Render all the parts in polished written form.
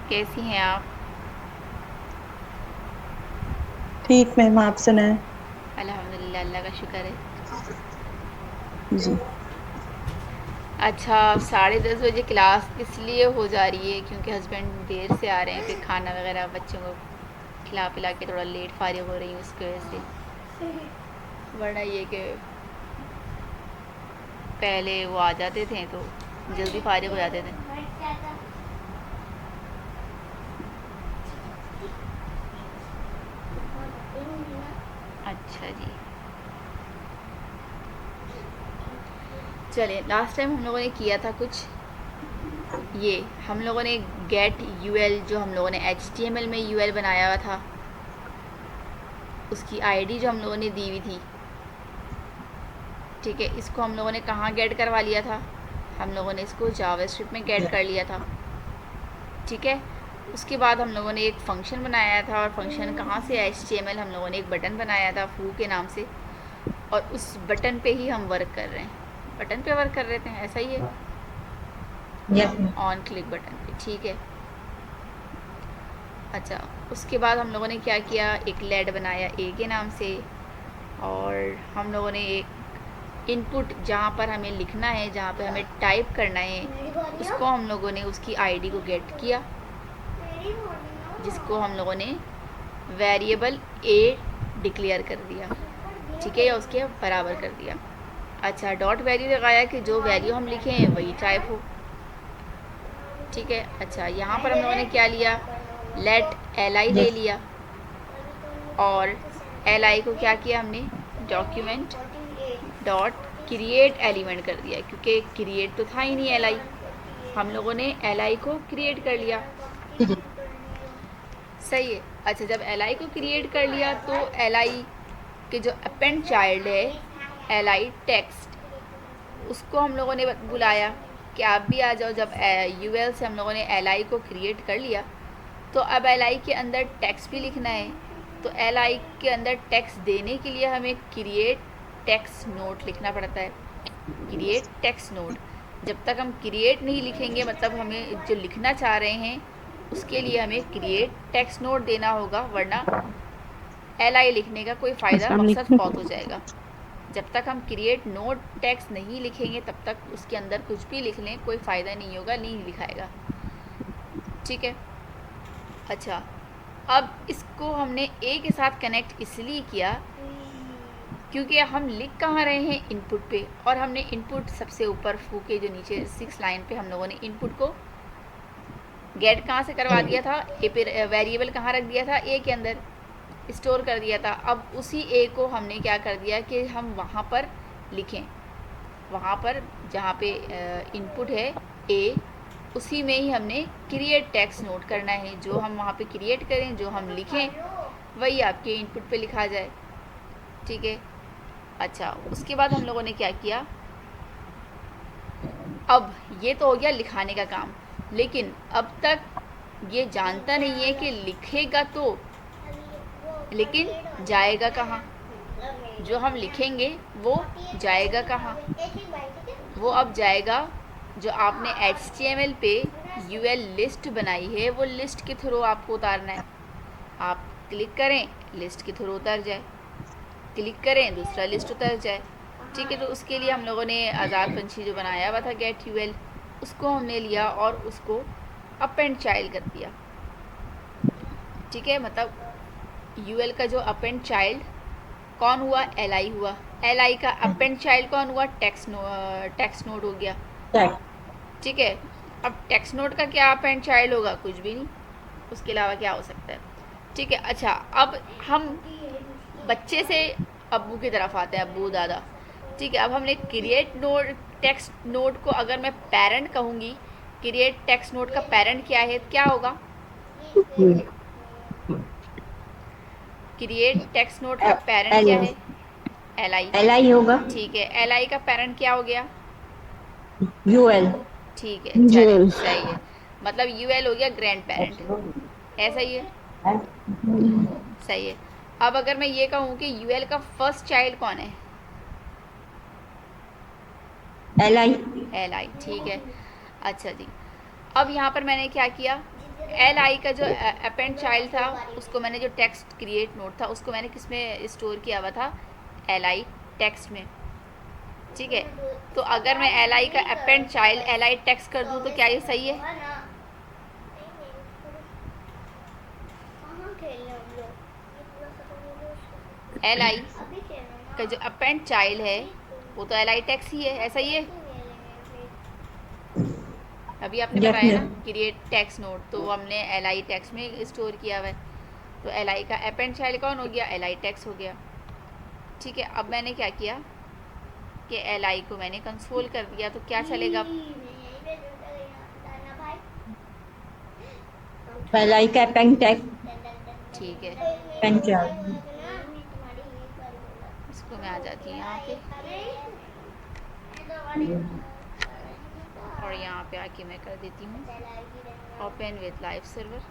कैसी हैं आप? ठीक मैम, आप सुनाएं। अल्हम्दुलिल्लाह, अल्लाह का शुक्र है। जी। अच्छा, 10:30 बजे क्लास इसलिए हो जा रही है क्योंकि हस्बैंड देर से आ रहे हैं, फिर खाना वगैरह बच्चों को खिला पिला के थोड़ा लेट फारिग हो रही हूँ उसकी वजह से। वरना ये कि पहले वो आ जाते थे तो जल्दी फारिग हो जाते थे। अच्छा जी, चलिए लास्ट टाइम हम लोगों ने किया था कुछ ये, हम लोगों ने गेट यूएल, जो हम लोगों ने एचटीएमएल में यूएल बनाया हुआ था, उसकी आईडी जो हम लोगों ने दी हुई थी, ठीक है, इसको हम लोगों ने कहाँ गेट करवा लिया था? हम लोगों ने इसको जावास्क्रिप्ट में गेट कर लिया था, ठीक है। उसके बाद हम लोगों ने एक फ़ंक्शन बनाया था, और फंक्शन कहाँ से? एचटीएमएल। हम लोगों ने एक बटन बनाया था फू के नाम से, और उस बटन पे ही हम वर्क कर रहे हैं, बटन पे वर्क कर रहे थे, ऐसा ही है, yes ma'am. On click button पे, ठीक है। अच्छा, उसके बाद हम लोगों ने क्या किया, एक लेड बनाया ए के नाम से, और हम लोगों ने एक इनपुट जहाँ पर हमें लिखना है, जहाँ पे हमें टाइप करना है, उसको हम लोगों ने उसकी आईडी को गेट किया, जिसको हम लोगों ने वेरिएबल ए डिक्लेयर कर दिया, ठीक है, या उसके बराबर कर दिया। अच्छा, डॉट वैल्यू लगाया कि जो वैल्यू हम लिखे हैं वही टाइप हो, ठीक है। अच्छा, यहाँ पर हम लोगों ने क्या लिया, लेट एल आई ले यस। लिया, और एल आई को क्या किया हमने, डॉक्यूमेंट डॉट क्रिएट एलिमेंट कर दिया, क्योंकि क्रिएट तो था ही नहीं एल आई, हम लोगों ने एल आई को क्रिएट कर लिया, ठीक है। सही है। अच्छा, जब एल आई को क्रिएट कर लिया तो एल आई के जो अपेंड चाइल्ड है, एल आई टेक्स्ट, उसको हम लोगों ने बुलाया कि आप भी आ जाओ। जब यूएल से हम लोगों ने एल आई को क्रिएट कर लिया, तो अब एल आई के अंदर टेक्स्ट भी लिखना है, तो एल आई के अंदर टेक्स्ट देने के लिए हमें क्रिएट टेक्स्ट नोट लिखना पड़ता है, क्रिएट टेक्स्ट नोट। जब तक हम क्रिएट नहीं लिखेंगे, मतलब हमें जो लिखना चाह रहे हैं उसके लिए हमें क्रिएट टेक्स्ट नोट देना होगा, वरना एल आई लिखने का कोई फ़ायदा, अस्सलाम मकसद वालेकुम। फौत हो जाएगा। जब तक हम क्रिएट नोट टेक्स्ट नहीं लिखेंगे, तब तक उसके अंदर कुछ भी लिख लें कोई फ़ायदा नहीं होगा, नहीं लिखाएगा, ठीक है। अच्छा, अब इसको हमने ए के साथ कनेक्ट इसलिए किया क्योंकि हम लिख कहाँ रहे हैं, इनपुट पे, और हमने इनपुट सबसे ऊपर फू के जो नीचे 6 लाइन पे हम लोगों ने इनपुट को गेट कहाँ से करवा दिया था, ए पे वेरिएबल कहाँ रख दिया था, ए के अंदर स्टोर कर दिया था। अब उसी ए को हमने क्या कर दिया कि हम वहाँ पर लिखें, वहाँ पर जहाँ पे इनपुट है ए, उसी में ही हमने क्रिएट टेक्स्ट नोट करना है, जो हम वहाँ पे क्रिएट करें, जो हम लिखें वही आपके इनपुट पे लिखा जाए, ठीक है। अच्छा, उसके बाद हम लोगों ने क्या किया, अब ये तो हो गया लिखाने का काम, लेकिन अब तक ये जानता नहीं है कि लिखेगा तो, लेकिन जाएगा कहाँ, जो हम लिखेंगे वो जाएगा कहाँ, वो अब जाएगा, जो आपने HTML पे UL लिस्ट बनाई है, वो लिस्ट के थ्रू आपको उतारना है। आप क्लिक करें, लिस्ट के थ्रू उतर जाए, क्लिक करें, दूसरा लिस्ट उतर जाए, ठीक है। तो उसके लिए हम लोगों ने आज़ाद पंछी जो बनाया हुआ था गेट यूएल, उसको हमने लिया और उसको अपेंड चाइल्ड कर दिया, ठीक है। मतलब यूएल का जो अपेंड चाइल्ड कौन हुआ, एल आई हुआ, एल आई का अपेंड चाइल्ड कौन हुआ, टेक्स्ट नोड हो गया, टैग। ठीक है। अब टेक्स्ट नोड का क्या अपेंड चाइल्ड होगा, कुछ भी नहीं, उसके अलावा क्या हो सकता है, ठीक है। अच्छा, अब हम बच्चे से अब्बू की तरफ आते हैं, अब्बू दादा, ठीक है। अब हमने क्रिएट नोड टेक्स्ट नोड को अगर मैं पेरेंट कहूँगी, क्रिएट टेक्स्ट नोड का पेरेंट क्या है, क्या होगा, क्रिएट टेक्स्ट नोड का पेरेंट एल क्या है, एल आई, एल आई होगा। ठीक है। एल आई का पेरेंट क्या हो गया, यू एल। ठीक है, चले, यूएल। सही है। मतलब यू एल हो गया ग्रैंड पेरेंट, ऐसा ही है, सही है। अब अगर मैं ये कहूँ कि यू एल का फर्स्ट चाइल्ड कौन है, एल आई। एल आई, ठीक है। अच्छा जी, अब यहाँ पर मैंने क्या किया, एल आई का जो अपेंड चाइल्ड था उसको मैंने, जो टेक्स्ट क्रिएट नोट था उसको मैंने किस में स्टोर किया हुआ था, एल आई टेक्स्ट में। ठीक है, तो अगर मैं एल आई का append child L I text कर दूँ तो क्या ये सही है? एल आई का जो अपेंड चाइल्ड है वो तो एल आई टेक्स्ट ही है, ऐसा ही है। अभी आपने बताया ना डेफिनेट क्रिएट टेक्स्ट नोट, तो हमने एल आई टेक्स्ट में स्टोर किया हुआ है, तो एल आई का अपेंड चाइल्ड कौन हो गया? एल आई टेक्स्ट हो गया। ठीक है, अब मैंने क्या किया कि एल आई को मैंने कंसोल कर दिया, तो क्या चलेगा अब? पहला ही का पेन टैग ठीक है, पेन चार्ज इसको मैं आ जाती हूँ यहाँ पे, और यहाँ पे आके मैं कर देती हूँ ओपन विद लाइव सर्वर।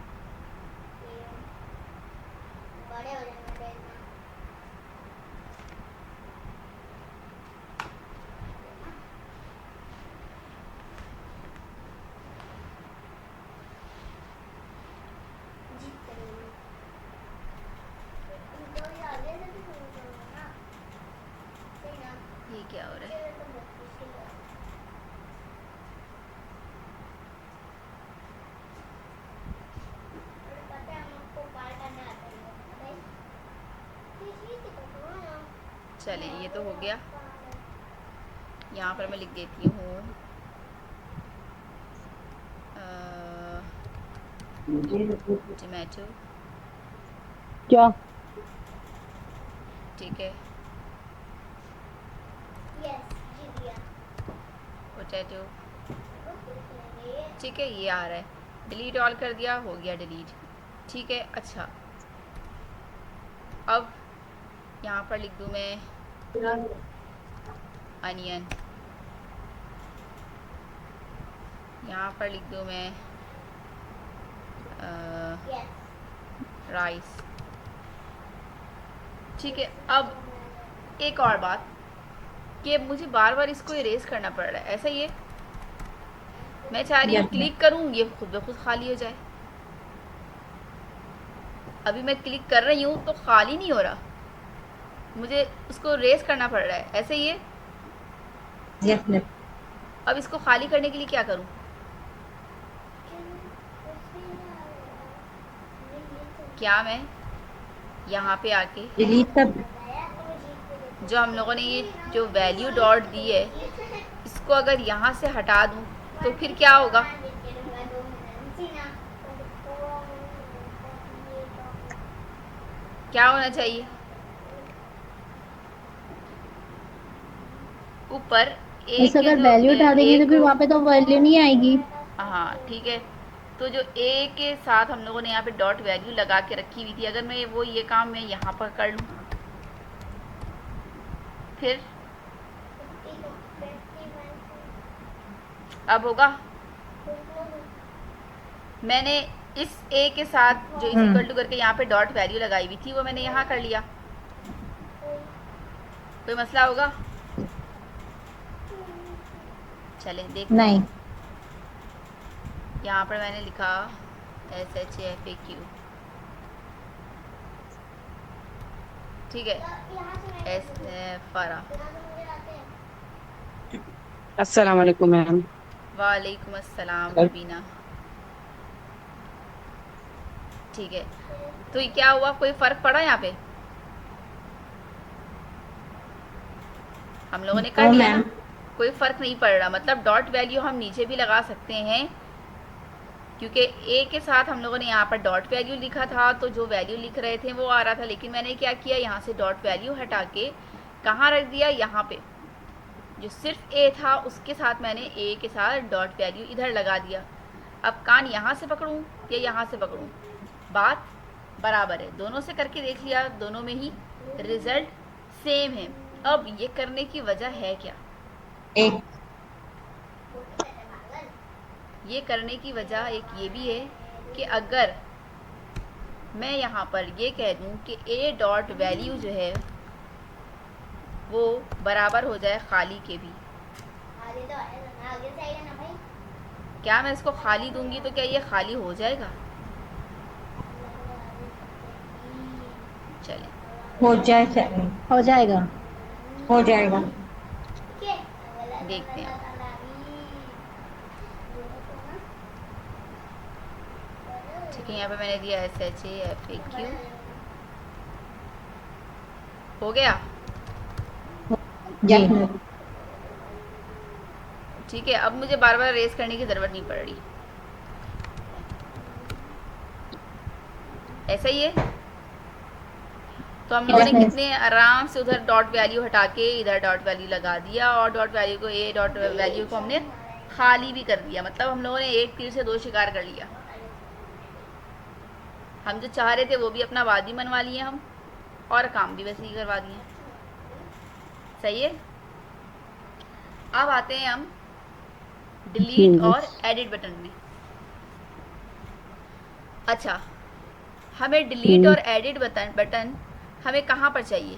ये क्या हो रहा है? चले, ये तो हो गया। यहाँ पर मैं लिख देती हूँ टमाटो। क्या ठीक है, पोटैटो। ठीक है, ये आ रहा है, डिलीट ऑल कर दिया, हो गया डिलीट। ठीक है, अच्छा अब यहाँ पर लिख दूँ मैं अनियन, यहाँ पर लिख दूँ मैं राइस। ठीक है, अब एक और बात कि मुझे बार बार इसको इरेज करना पड़ रहा है, ऐसा ही है। मैं चाह रही हूँ Yes, क्लिक करूँ ये खुद ब खुद खाली हो जाए। अभी मैं क्लिक कर रही हूँ तो खाली नहीं हो रहा, मुझे उसको रेस करना पड़ रहा है, ऐसे ही है। डेफिनेट अब इसको खाली करने के लिए क्या करूँ? क्या मैं यहाँ पे आके डिलीट कर जो हम लोगों ने ये जो वैल्यू डॉट दी है इसको अगर यहाँ से हटा दूँ तो फिर क्या होगा? क्या होना चाहिए? ऊपर ए बस के अगर जो वैल्यू उठा देंगे ए तो फिर को, वहाँ पे तो वैल्यू नहीं आएगी। हाँ ठीक है, तो जो ए के साथ हम लोगों ने यहाँ पे डॉट वैल्यू लगा के रखी हुई थी, अगर मैं वो ये काम मैं यहाँ पर कर लूँ फिर अब होगा? मैंने इस ए के साथ जो इस इक्वल टू करके यहाँ पे डॉट वैल्यू लगाई हुई थी वो मैंने यहाँ कर लिया, कोई मसला होगा? चलें देखते हैं। नहीं यहाँ पर मैंने लिखा SHAFAQ, ठीक है, एस फरा। अस्सलाम वालेकुम मैम। वालेकुम अस्सलाम रुबीना। ठीक है, तो ये क्या हुआ, कोई फ़र्क पड़ा यहाँ पे? हम लोगों ने कर लिया ना, कोई फ़र्क नहीं पड़ रहा। मतलब डॉट वैल्यू हम नीचे भी लगा सकते हैं, क्योंकि ए के साथ हम लोगों ने यहाँ पर डॉट वैल्यू लिखा था, तो जो वैल्यू लिख रहे थे वो आ रहा था। लेकिन मैंने क्या किया, यहाँ से डॉट वैल्यू हटा के कहाँ रख दिया? यहाँ पे जो सिर्फ ए था उसके साथ मैंने ए के साथ डॉट वैल्यू इधर लगा दिया। अब कान यहाँ से पकड़ूँ या यहाँ से पकड़ूँ, बात बराबर है, दोनों से करके देख लिया, दोनों में ही रिजल्ट सेम है। अब ये करने की वजह है क्या? एक ये करने की वजह एक ये भी है कि अगर मैं यहाँ पर ये कह दूँ कि ए डॉट वैल्यू जो है वो बराबर हो जाए खाली के भी, क्या मैं इसको खाली दूंगी तो क्या ये खाली हो जाएगा? चलें, हो जाए, हो जाएगा। हो जाएगा। देखते हैं। ठीक है, यहाँ पे मैंने दिया SHAFAQ, हो गया। जी। ठीक है, अब मुझे बार बार रेस करने की ज़रूरत नहीं पड़ रही, ऐसा ही है। तो हम लोगों ने Yes, कितने आराम से उधर डॉट वैल्यू हटा के इधर डॉट वैल्यू लगा दिया, और डॉट वैल्यू को ए डॉट वैल्यू को हमने खाली भी कर दिया। मतलब हम लोगों ने एक तीर से दो शिकार कर लिया। हम जो चाह रहे थे वो भी अपना वादी मनवा लिए हम, और काम भी वैसे ही करवा दिए। सही है। अब आते हैं हम डिलीट और एडिट बटन में। अच्छा, हमें डिलीट और एडिट बटन हमें कहाँ पर चाहिए?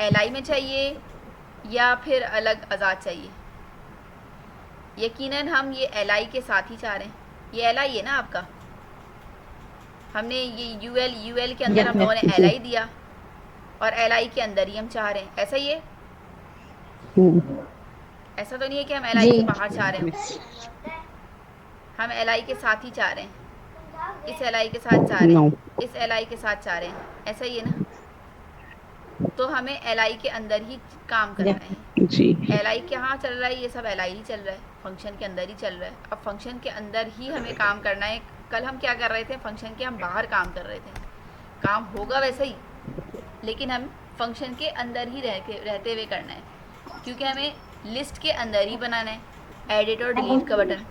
LI में चाहिए या फिर अलग आज़ाद चाहिए? यकीनन हम ये LI के साथ ही चाह रहे हैं। ये LI है ना आपका, हमने ये UL के अंदर हम लोगों ने LI दिया, और LI के अंदर ही हम चाह रहे हैं, ऐसा ही है। ऐसा तो नहीं है कि हम LI जी। से बाहर चाह रहे हैं, हम LI के साथ ही चाह रहे हैं। इस LI के साथ चाह रहे हैं, इस LI के साथ चाह रहे हैं, ऐसा ही है ना। तो हमें LI के अंदर ही काम करना है। जी। LI कहाँ चल रहा है? ये सब LI ही चल रहा है, फंक्शन के अंदर ही चल रहा है। अब फंक्शन के अंदर ही हमें काम करना है। कल हम क्या कर रहे थे? फंक्शन के हम बाहर काम कर रहे थे। काम होगा वैसे ही, लेकिन हम फंक्शन के अंदर ही रहते हुए करना है, क्योंकि हमें लिस्ट के अंदर ही बनाना है एडिट और डिलीट का बटन।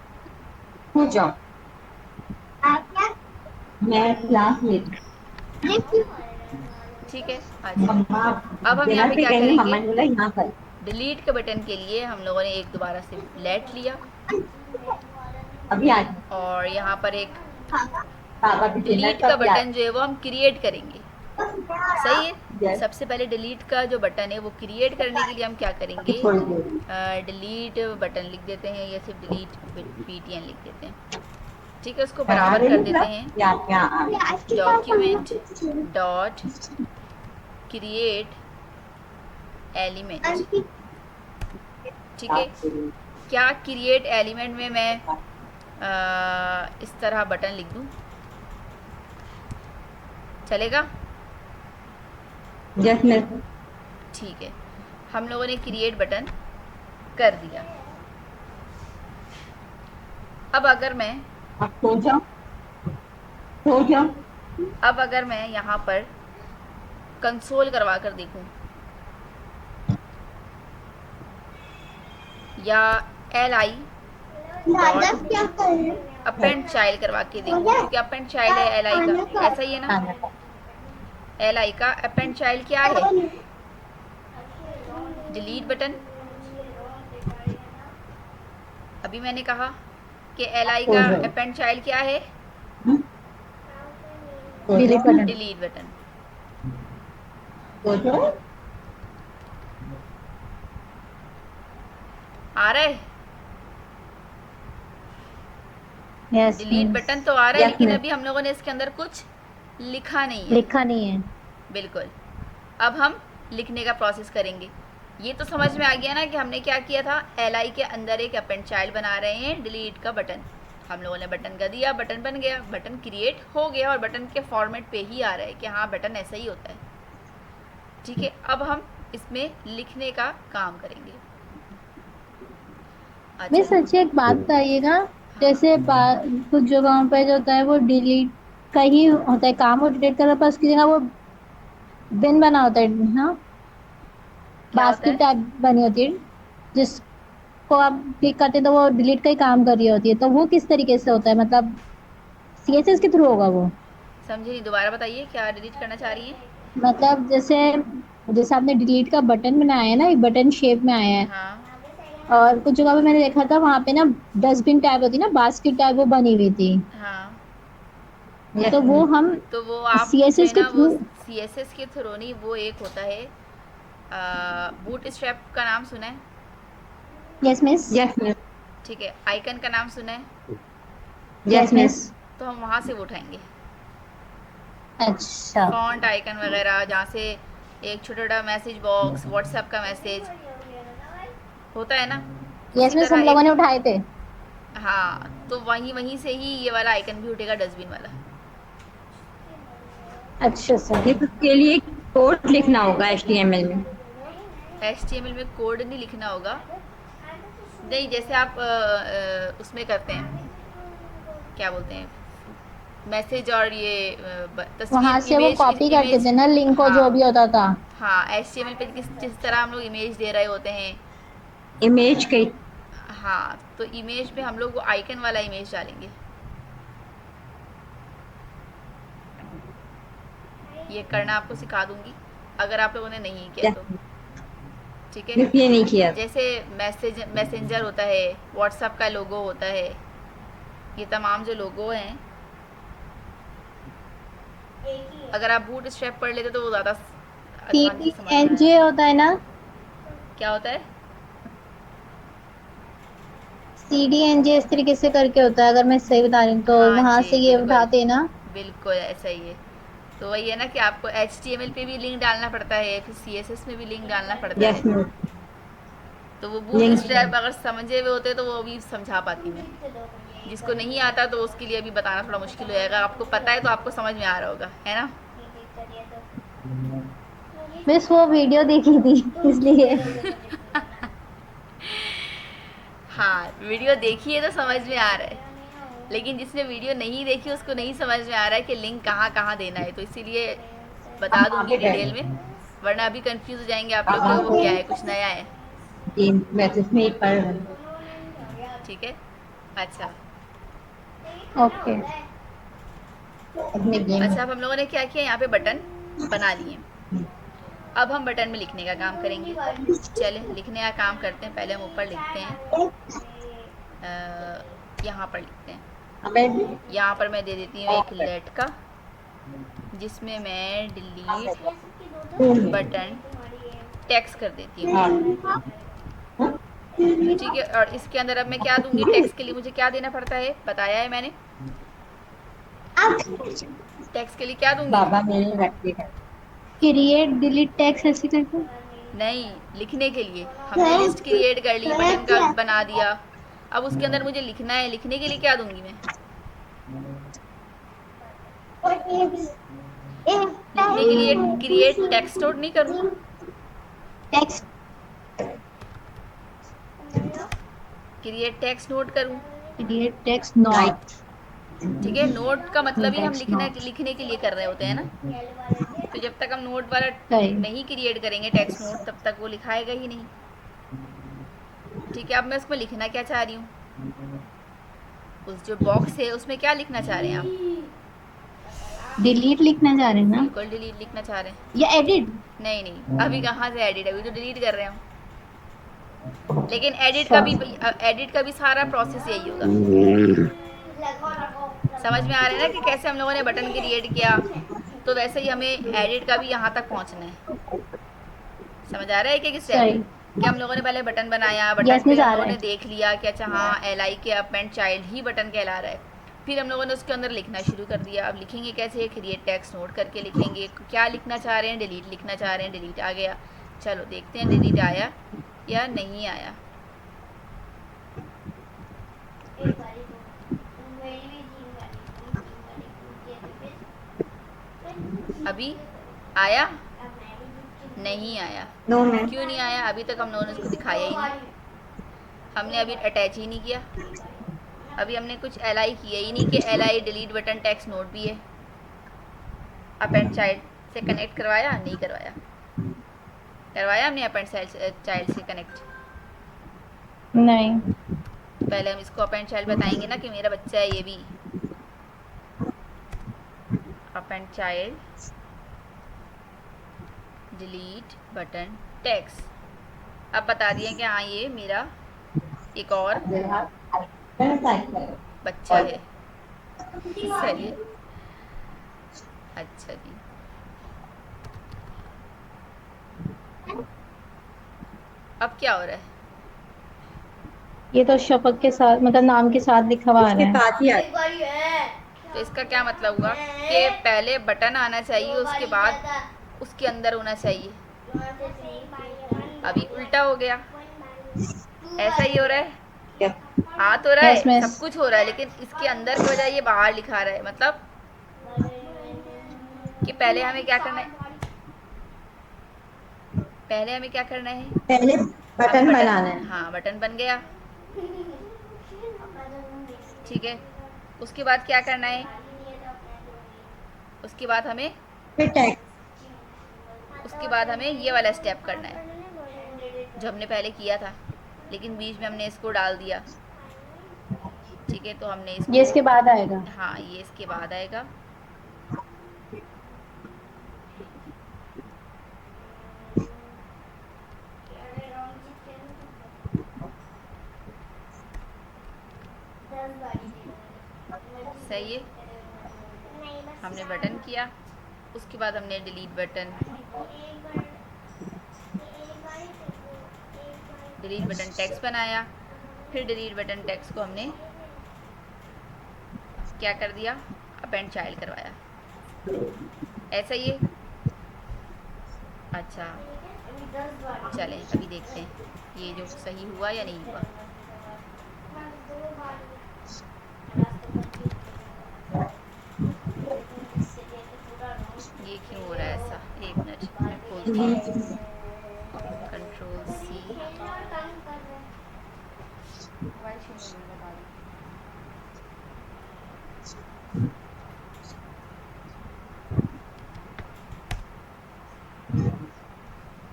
हो जाओ, मैं क्लास में। ठीक है। अच्छा, मम्मा अब हम यहाँ देना पे से क्या कहेंगे, करेंगे? मम्मा ने बोला यहाँ पर। डिलीट के बटन के लिए हम लोगों ने एक दोबारा से लेट लिया, अभी आ और यहाँ पर एक पापा भी देना डिलीट तो का अभी आ बटन जो है वो हम क्रिएट करेंगे। सही है। Yes. सबसे पहले डिलीट का जो बटन है वो क्रिएट करने के लिए हम क्या करेंगे? थोड़ी देर। डिलीट बटन लिख देते हैं, या सिर्फ डिलीट PTN लिख देते हैं। ठीक है, उसको आ बराबर रही कर है देते हैं। Document dot create element. ठीक है, क्या क्रिएट एलिमेंट में मैं इस तरह बटन लिख दूं, चलेगा? Yes, miss. ठीक है, हम लोगों ने क्रिएट बटन कर दिया। अब अगर मैं अब सो जाओ, सो जाओ। अब अगर मैं यहाँ पर कंसोल करवा कर देखूं, या LI अपेंड चाइल्ड करवा के देखूं, क्योंकि अपेंड चाइल्ड है LI का, ऐसा ही है ना। LI का अपेंड चाइल्ड क्या है? Delete button. अभी मैंने कहा कि LI का अपेंड चाइल्ड क्या है? Delete button. Delete button. सो जाओ। आ रहा है? यस, डिलीट बटन तो आ रहा है, Yes, लेकिन miss. अभी हम लोगों ने इसके अंदर कुछ लिखा नहीं है। लिखा नहीं है। बिल्कुल। अब हम लिखने का प्रोसेस करेंगे। ये तो समझ में आ गया ना कि हमने क्या किया था? LI के अंदर एक अपेंड चाइल्ड बना रहे हैं, डिलीट का बटन। हम लोगों ने बटन का दिया, बटन बन गया, बटन क्रिएट हो गया, और बटन के फॉर्मेट पे ही आ रहा है कि हाँ बटन ऐसा ही होता है। ठीक है, अब हम इसमें लिखने का काम करेंगे। मैं सच्ची एक बात बताइएगा, जैसे कुछ जगहों पे जो होता है वो डिलीट का ही होता है काम, वो डिलीट कर पर उसकी जगह वो बिन बना होता है ना, क्या होता बास्केट है? टाइप बनी होती है, जिसको आप क्लिक करते हैं तो वो डिलीट का ही काम कर रही होती है। तो वो किस तरीके से होता है? मतलब CSS के थ्रू होगा वो? समझे नहीं, दोबारा बताइए, क्या डिलीट करना चाह रही हैं? मतलब जैसे जैसे आपने डिलीट का बटन बनाया है ना, एक बटन शेप में आया है, हाँ और कुछ जगह पे मैंने देखा था वहां पे ना डस्टबिन टाइप होती है ना, बास्केट टाइप वो बनी हुई थी। हाँ, तो वो हम तो वो आप जो है CSS के ना, वो थ्रू। CSS के थ्रू नहीं, वो एक होता है बूट स्ट्रैप का नाम सुना है? Yes miss. Yes, miss. ठीक है, आइकन का नाम सुना है? Yes, miss. तो हम वहाँ से वो उठाएंगे। अच्छा, फॉन्ट आइकन वगैरह, जहाँ से एक छोटा छोटा मैसेज बॉक्स, व्हाट्सएप का मैसेज होता है ना, ये उसी इसमें सब तरह लोगों एक। ने उठाए थे। हाँ, तो वहीं वहीं से ही ये वाला आइकन भी उठेगा, डस्टबिन वाला। अच्छा ये सर। उसके लिए कोड लिखना होगा HTML में। HTML में कोड नहीं लिखना होगा। नहीं, जैसे आप उसमें करते हैं, क्या बोलते हैं, मैसेज और ये वहां तस्वीर, से वो इमेज कॉपी करते इमेज। थे ना लिंक को, जो हाँ भी होता था। हाँ, HTML पे जिस तरह हम लोग इमेज दे रहे होते हैं। इमेज के हाँ, तो इमेज पे हम लोग वो आइकन वाला इमेज डालेंगे। ये करना आपको सिखा दूंगी, अगर आप लोगों ने नहीं किया तो। ठीक है। ये नहीं किया। जैसे मैसेंजर होता है, व्हाट्सएप का लोगो होता है, ये तमाम जो लोगो हैं, अगर आप बूट स्ट्रैप पढ़ लेते तो वो ज़्यादा आसानी से समझ में CDNJ आया। होता है ना, क्या होता है? CDNJ इस तरीके से करके होता है, अगर मैं सही बता रही हूँ तो। हाँ वहां जी, से ये बिल्कुल उठाते हैं ना। बिल्कुल ऐसा ही है। तो वही है ना कि आपको HTML पे भी लिंक डालना पड़ता है, फिर CSS में भी लिंक डालना पड़ता यस है। तो वो बूट लिंक स्ट्रैप अगर समझे हुए होते तो वो भी समझा पाती मैं। जिसको नहीं आता तो उसके लिए अभी बताना थोड़ा मुश्किल हो जाएगा। आपको पता है तो आपको समझ में आ रहा होगा, है ना? बस वो वीडियो देखी थी इसलिए। हाँ, वीडियो देखी है तो समझ में आ रहा है, लेकिन जिसने वीडियो नहीं देखी उसको नहीं समझ में आ रहा है कि लिंक कहाँ कहाँ देना है, तो इसीलिए बता दूंगी डिटेल में, वरना अभी कंफ्यूज हो जाएंगे आप लोग कि वो क्या है, कुछ नया है। मैसेज में ही पढ़ रहे हैं। ठीक है। अच्छा। ओके। अपने गेम अच्छा, अब हम लोगों ने क्या किया, यहाँ पे बटन बना लिए। अब हम बटन में लिखने का काम करेंगे। चले लिखने का काम करते हैं। पहले हम ऊपर लिखते हैं, यहाँ पर लिखते हैं। हमें यहाँ पर मैं दे देती हूँ एक लेट का, जिसमें मैं डिलीट बटन टेक्स्ट कर देती हूँ। ठीक है। और इसके अंदर अब मैं क्या दूंगी, टेक्स्ट के लिए मुझे क्या देना पड़ता है, बताया है मैंने। टेक्स्ट के लिए क्या दूंगी? बाबा मेरे रखते हैं। क्रिएट डिलीट टेक्स्ट ऐसे करके। नहीं, लिखने के लिए हमने लिस्ट क्रिएट कर ली, बटन का बना दिया। अब उसके अंदर मुझे लिखना है, लिखने के लिए क्या दूंगी मैं? लिखने के लिए क्रिएट टेक्स्ट नोट नहीं करूँ? टेक्स्ट। क्रिएट टेक्स्ट नोट करूँ? Create text not. ठीक है। नोट का मतलब ही हम टेक्स्ट नॉट। लिखने के लिए कर रहे होते हैं ना। तो जब तक हम नोट वाला सही। नहीं क्रिएट करेंगे टेक्स्ट नोट, तब तक वो लिखाएगा ही नहीं। ठीक है। अब मैं उसमें लिखना क्या चाह रही हूँ, उस जो बॉक्स है उसमें क्या लिखना चाह रहे हैं आप? डिलीट लिखना चाह रहे हैं ना, बिल्कुल डिलीट लिखना चाह रहे हैं। या एडिट। नहीं नहीं, अभी कहाँ से एडिट, अभी तो डिलीट कर रहे हैं हम। लेकिन सॉरी। एडिट का भी सारा प्रोसेस यही होगा। समझ में आ रहा है ना कि कैसे हम लोगों ने बटन क्रिएट किया, तो वैसे ही हमें एडिट का भी यहाँ तक पहुँचना है। समझ आ रहा है कि स्टेप, सही। कि हम लोगों ने पहले बटन बनाया, बटन यस पे मिस हम आ लोगों रहा ने है। देख लिया कि अच्छा हाँ LI के अपेंड चाइल्ड ही बटन कहला रहा है। फिर हम लोगों ने उसके अंदर लिखना शुरू कर दिया। अब लिखेंगे कैसे, क्रिएट टेक्स्ट नोट करके लिखेंगे। क्या लिखना चाह रहे हैं, डिलीट लिखना चाह रहे हैं, डिलीट आ गया। चलो देखते हैं डिलीट आया या नहीं आया। अभी आया? नहीं आया। No ma'am. क्यों नहीं आया? अभी तक हम लोगों ने उसको दिखाया ही नहीं, हमने अभी अटैच ही नहीं किया। अभी हमने कुछ LI किया ही नहीं कि LI delete button text note भी है। अपेंड चाइल्ड से कनेक्ट करवाया? नहीं करवाया। करवाया हमने अपेंड चाइल्ड से कनेक्ट? नहीं। तो पहले हम इसको अपेंड चाइल्ड बताएंगे ना कि मेरा बच्चा है ये भी। Append child delete button text. अब बता दिया कि हाँ ये मेरा एक और बच्चा है। सही है। अच्छा जी। अब क्या हो रहा है? ये तो शपथ के साथ, मतलब नाम के साथ लिखा हुआ आ इसके रहा है। साथ ही आता तो इसका क्या मतलब हुआ कि पहले बटन आना चाहिए, उसके बाद उसके अंदर होना चाहिए। अभी उल्टा हो गया, ऐसा ही हो रहा है। Yes. आ तो रहा यस है, मिस। सब कुछ हो रहा है, लेकिन इसके अंदर के बजाय ये बाहर लिखा रहा है। मतलब कि पहले हमें क्या करना है, पहले हमें क्या करना है, पहले हमें बटन बनाना है, हाँ बटन बन गया, ठीक है। उसके बाद क्या करना है, उसके बाद हमें फिर टैक्स। उसके बाद हमें ये वाला स्टेप करना है जो हमने पहले किया था, लेकिन बीच में हमने इसको डाल दिया, ठीक है। तो हमने ये इसको, इसके बाद आएगा। हाँ ये इसके बाद आएगा। सही है, हमने बटन किया, उसके बाद हमने delete button, delete button text बनाया, फिर डिलीट बटन टेक्स्ट को हमने क्या कर दिया, अपेंड चाइल्ड करवाया, ऐसा ही है। अच्छा चलें अभी देखते हैं ये जो सही हुआ या नहीं हुआ। ये क्यों हो रहा है ऐसा, एक मिनट मैं खोलती हूँ, कंट्रोल सी।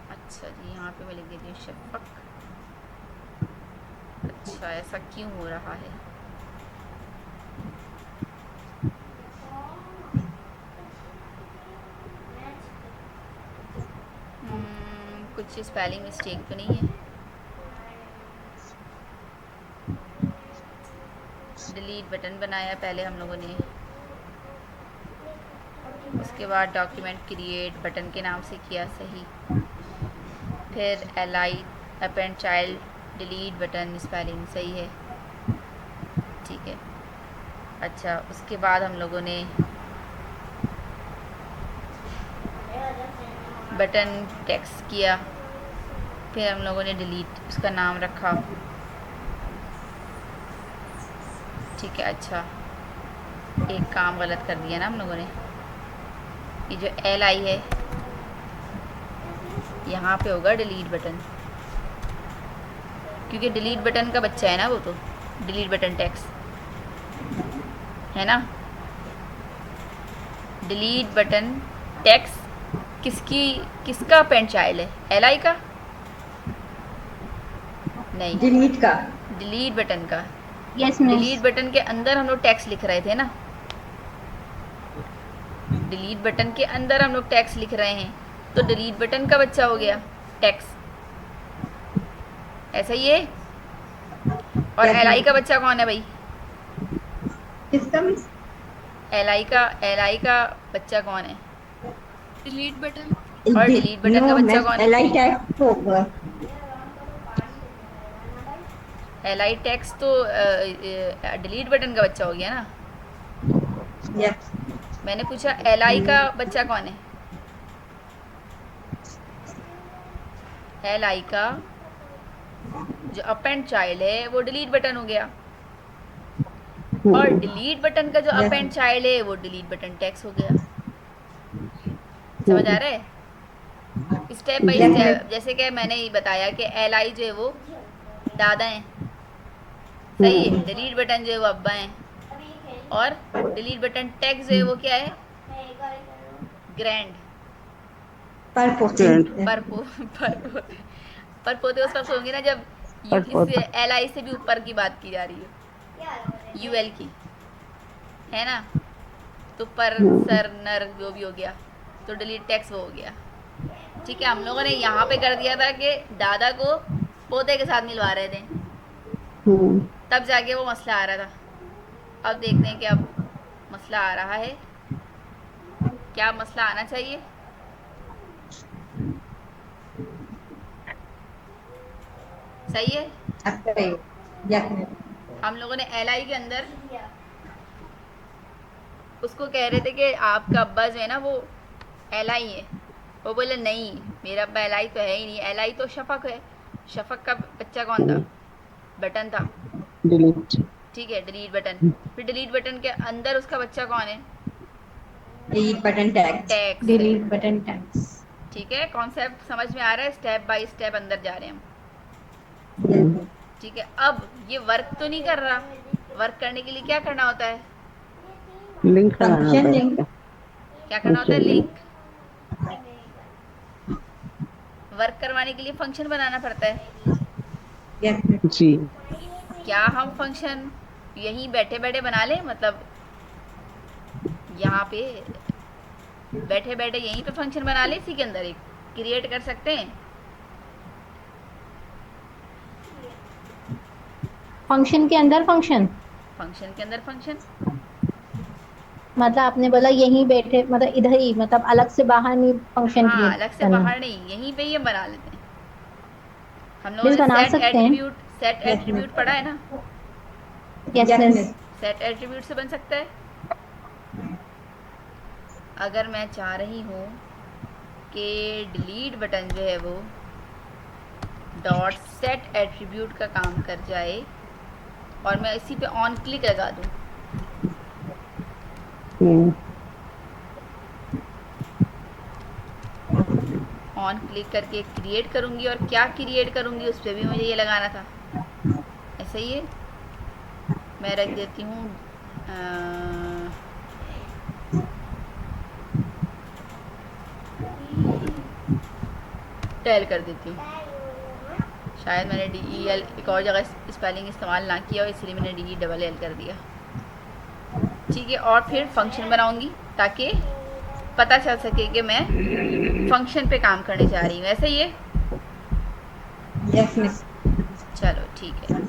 अच्छा जी, यहाँ पे मैं लिख देती हूँ शफक। अच्छा ऐसा क्यों हो रहा है, कुछ स्पेलिंग मिस्टेक तो नहीं है। डिलीट बटन बनाया पहले हम लोगों ने, उसके बाद डॉक्यूमेंट क्रिएट बटन के नाम से किया सही, फिर ally append child delete button spelling सही है, ठीक है। अच्छा उसके बाद हम लोगों ने बटन टेक्स्ट किया, फिर हम लोगों ने डिलीट उसका नाम रखा, ठीक है। अच्छा एक काम गलत कर दिया ना हम लोगों ने, ये जो एल आई है यहाँ पे होगा डिलीट बटन, क्योंकि डिलीट बटन का बच्चा है ना वो, तो डिलीट बटन टेक्स्ट है ना। डिलीट बटन टेक्स्ट किसका पेंट चाइल्ड है, एल आई का नहीं, डिलीट का, डिलीट बटन का। Yes miss. डिलीट बटन के अंदर हम लोग टेक्स्ट लिख रहे थे ना, डिलीट बटन के अंदर हम लोग टेक्स्ट लिख रहे हैं, तो डिलीट बटन का बच्चा हो गया टेक्स्ट, ऐसा ही है। और एल आई का बच्चा कौन है भाई, किसका मिस? एल आई का बच्चा कौन है, डिलीट बटन। और डिलीट बटन का बच्चा कौन है, एलाई टैक्स होगा। एल आई टेक्स्ट तो डिलीट बटन का बच्चा हो गया ना। यस, मैंने पूछा एल आई का बच्चा कौन है, एल आई का जो अपेंड चाइल्ड है वो डिलीट बटन हो गया, और डिलीट बटन का जो अपेंड चाइल्ड है वो डिलीट बटन टेक्स्ट हो गया। समझ आ रहा है, स्टेप बाय स्टेप। जैसे कि मैंने ये बताया कि एल आई जो है वो दादा हैं, सही है, डिलीट बटन जो है वो अब्बा हैं, और डिलीट बटन टेक्स्ट जो है वो क्या है, ग्रैंड पर पोते पर पोते उस वक्त होंगे ना जब इस एल आई से भी ऊपर की बात की जा रही है, यू एल की, है ना। तो पर सर नर जो भी हो गया, तो डिलीट टेक्स्ट वो हो गया, ठीक है। हम लोगों ने यहाँ पे कर दिया था कि दादा को पोते के साथ मिलवा रहे थे, तब जाके वो मसला आ रहा था। अब देखते हैं कि अब मसला आ रहा है, क्या मसला आना चाहिए, सही है। आपका ये यस। हम लोगों ने एल आई के अंदर उसको कह रहे थे कि आपका अब्बा जो है ना वो एलाई है। वो बोले नहीं, मेरा अब्बा एलाई तो है ही नहीं, एलाई तो शफक है। शफक का बच्चा कौन था? बटन था। डिलीट। ठीक है, डिलीट बटन। फिर डिलीट बटन के अंदर उसका बच्चा कौन है? Delete button tags. टैक्स है। Delete button tags. ठीक है, कॉन्सेप्ट समझ में आ रहा है? स्टेप बाय स्टेप अंदर जा रहे हैं हम। यस ठीक है, अब ये वर्क तो नहीं कर रहा। वर्क करने के लिए क्या करना होता है? लिंक लगाना फंक्शन होता है लिंक। इसका। क्या करना होता है? अच्छा, लिंक। वर्क करवाने के लिए फंक्शन बनाना पड़ता है। यस जी। क्या हम फंक्शन यहीं बैठे बैठे बना लें? मतलब यहाँ पे बैठे बैठे यहीं पे फंक्शन बना लें, इसी के अंदर एक क्रिएट कर सकते हैं। फंक्शन के अंदर फंक्शन, फंक्शन के अंदर फंक्शन। मतलब आपने बोला यहीं बैठे, मतलब इधर ही, मतलब अलग से बाहर नहीं फंक्शन हाँ, क्रिएट अलग से करना। बाहर नहीं, यहीं पे ही हम बना लेते हैं। हम लोगों मिस ने बना सेट सकते हैं। एट्रीब्यूट, सेट यस एट्रीब्यूट पढ़ा है ना? Yes yes miss. Miss. Set attribute से बन सकता है। अगर मैं चाह रही हूँ कि डिलीट बटन जो है वो डॉट सेट एट्रीब्यूट का काम कर जाए और मैं इसी पे ऑन क्लिक लगा दूँ, हम्म, ऑन क्लिक करके क्रिएट करूँगी और क्या क्रिएट करूँगी उस पर भी मुझे ये लगाना था। ऐसा ही है, मैं रख देती हूँ टेल कर देती हूँ। शायद मैंने डी ई एल एक और जगह स्पेलिंग इस्तेमाल ना किया और इसलिए मैंने डी ई डबल एल कर दिया। ठीक है, और फिर फंक्शन बनाऊँगी ताकि पता चल सके कि मैं फंक्शन पे काम करने जा रही हूँ। ऐसा ही है। Yes miss. चलो ठीक है।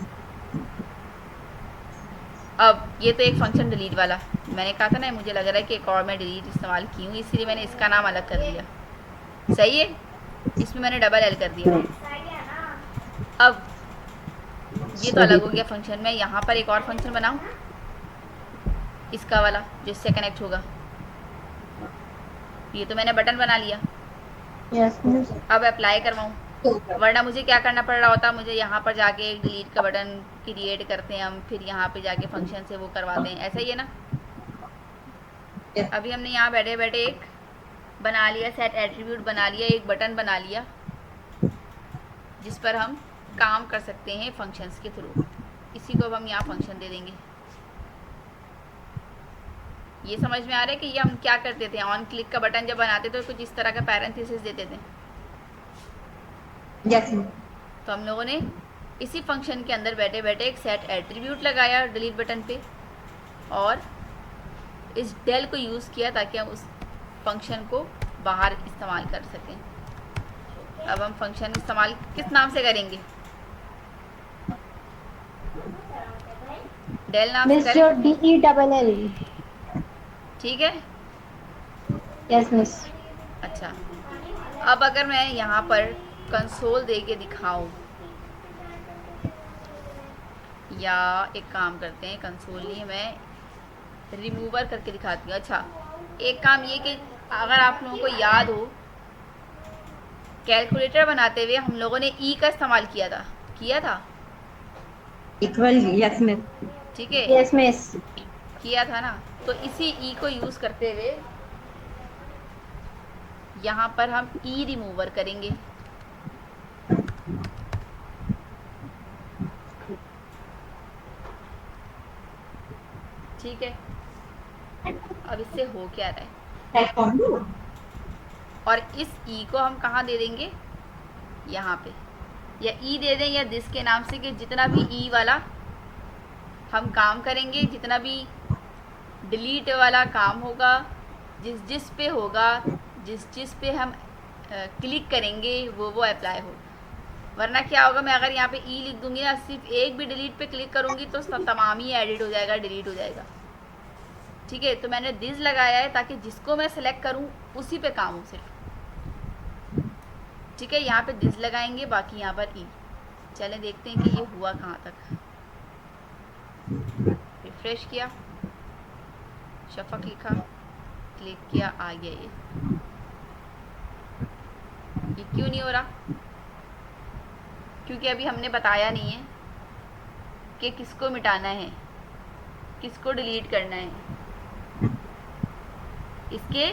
अब ये तो एक फंक्शन डिलीट वाला, मैंने कहा था ना, मुझे लग रहा है कि एक और मैं डिलीट इस्तेमाल की हूँ, इसलिए मैंने इसका नाम अलग कर दिया। सही है, इसमें मैंने डबल एल कर दिया। अब ये तो सही। अलग हो गया फंक्शन। मैं यहाँ पर एक और फंक्शन बनाऊँ, इसका वाला जिससे कनेक्ट होगा। ये तो मैंने बटन बना लिया। Yes miss. अब अप्लाई करवाऊँ, वरना मुझे क्या करना पड़ रहा होता, मुझे यहाँ पर जाके एक डिलीट का बटन क्रिएट करते हैं हम, फिर यहाँ पे जाके फंक्शन से वो करवाते हैं। ऐसा ही है ना? अभी हमने यहाँ बैठे बैठे एक बना लिया, सेट एट्रीब्यूट बना लिया, एक बटन बना लिया जिस पर हम काम कर सकते हैं फंक्शंस के थ्रू। इसी को अब हम यहाँ फंक्शन दे देंगे। ये समझ में आ रहा है कि ये हम क्या करते थे? ऑन क्लिक का बटन जब बनाते थे तो कुछ इस तरह का पैरेंथेसिस देते थे। Yes miss. तो हम लोगों ने इसी फंक्शन के अंदर बैठे बैठे एक सेट एट्रीब्यूट लगाया डिलीट बटन पे और इस डेल को यूज़ किया ताकि हम उस फंक्शन को बाहर इस्तेमाल कर सकें। अब हम फंक्शन इस्तेमाल किस नाम से करेंगे? डेल नाम से मिस जो करें, DELL। ठीक है? Yes miss. अच्छा, अब अगर मैं यहाँ पर कंसोल दे के दिखाऊँ, या एक काम करते हैं, कंसोल नहीं, मैं रिमूवर करके दिखाती हूँ। अच्छा, एक काम ये कि अगर आप लोगों को याद हो, कैलकुलेटर बनाते हुए हम लोगों ने ई का इस्तेमाल किया था। इक्वल। Yes miss. ठीक है, यस मिस। किया था ना? तो इसी ई को यूज़ करते हुए यहाँ पर हम ई रिमूवर करेंगे। ठीक है, अब इससे हो क्या रहा है? और इस ई को हम कहाँ दे देंगे? यहाँ पे, या ई दे दें या दिस के नाम से, कि जितना भी ई वाला हम काम करेंगे, जितना भी डिलीट वाला काम होगा, जिस जिस पे होगा, जिस जिस पे हम क्लिक करेंगे वो अप्लाई हो। वरना क्या होगा, मैं अगर यहाँ पे ई लिख दूंगी ना, सिर्फ एक भी डिलीट पे क्लिक करूँगी तो तमाम ही एडिट हो जाएगा, डिलीट हो जाएगा। ठीक है, तो मैंने दिस लगाया है ताकि जिसको मैं सेलेक्ट करूँ उसी पे काम हो सिर्फ। ठीक है, यहाँ पे दिस लगाएंगे, बाकी यहाँ पर ई। चले देखते हैं कि ये हुआ कहाँ तक। रिफ्रेश किया, शफक लिखा, क्लिक किया, आ गया ये क्यों नहीं हो रहा? क्योंकि अभी हमने बताया नहीं है कि किसको मिटाना है, किसको डिलीट करना है। इसके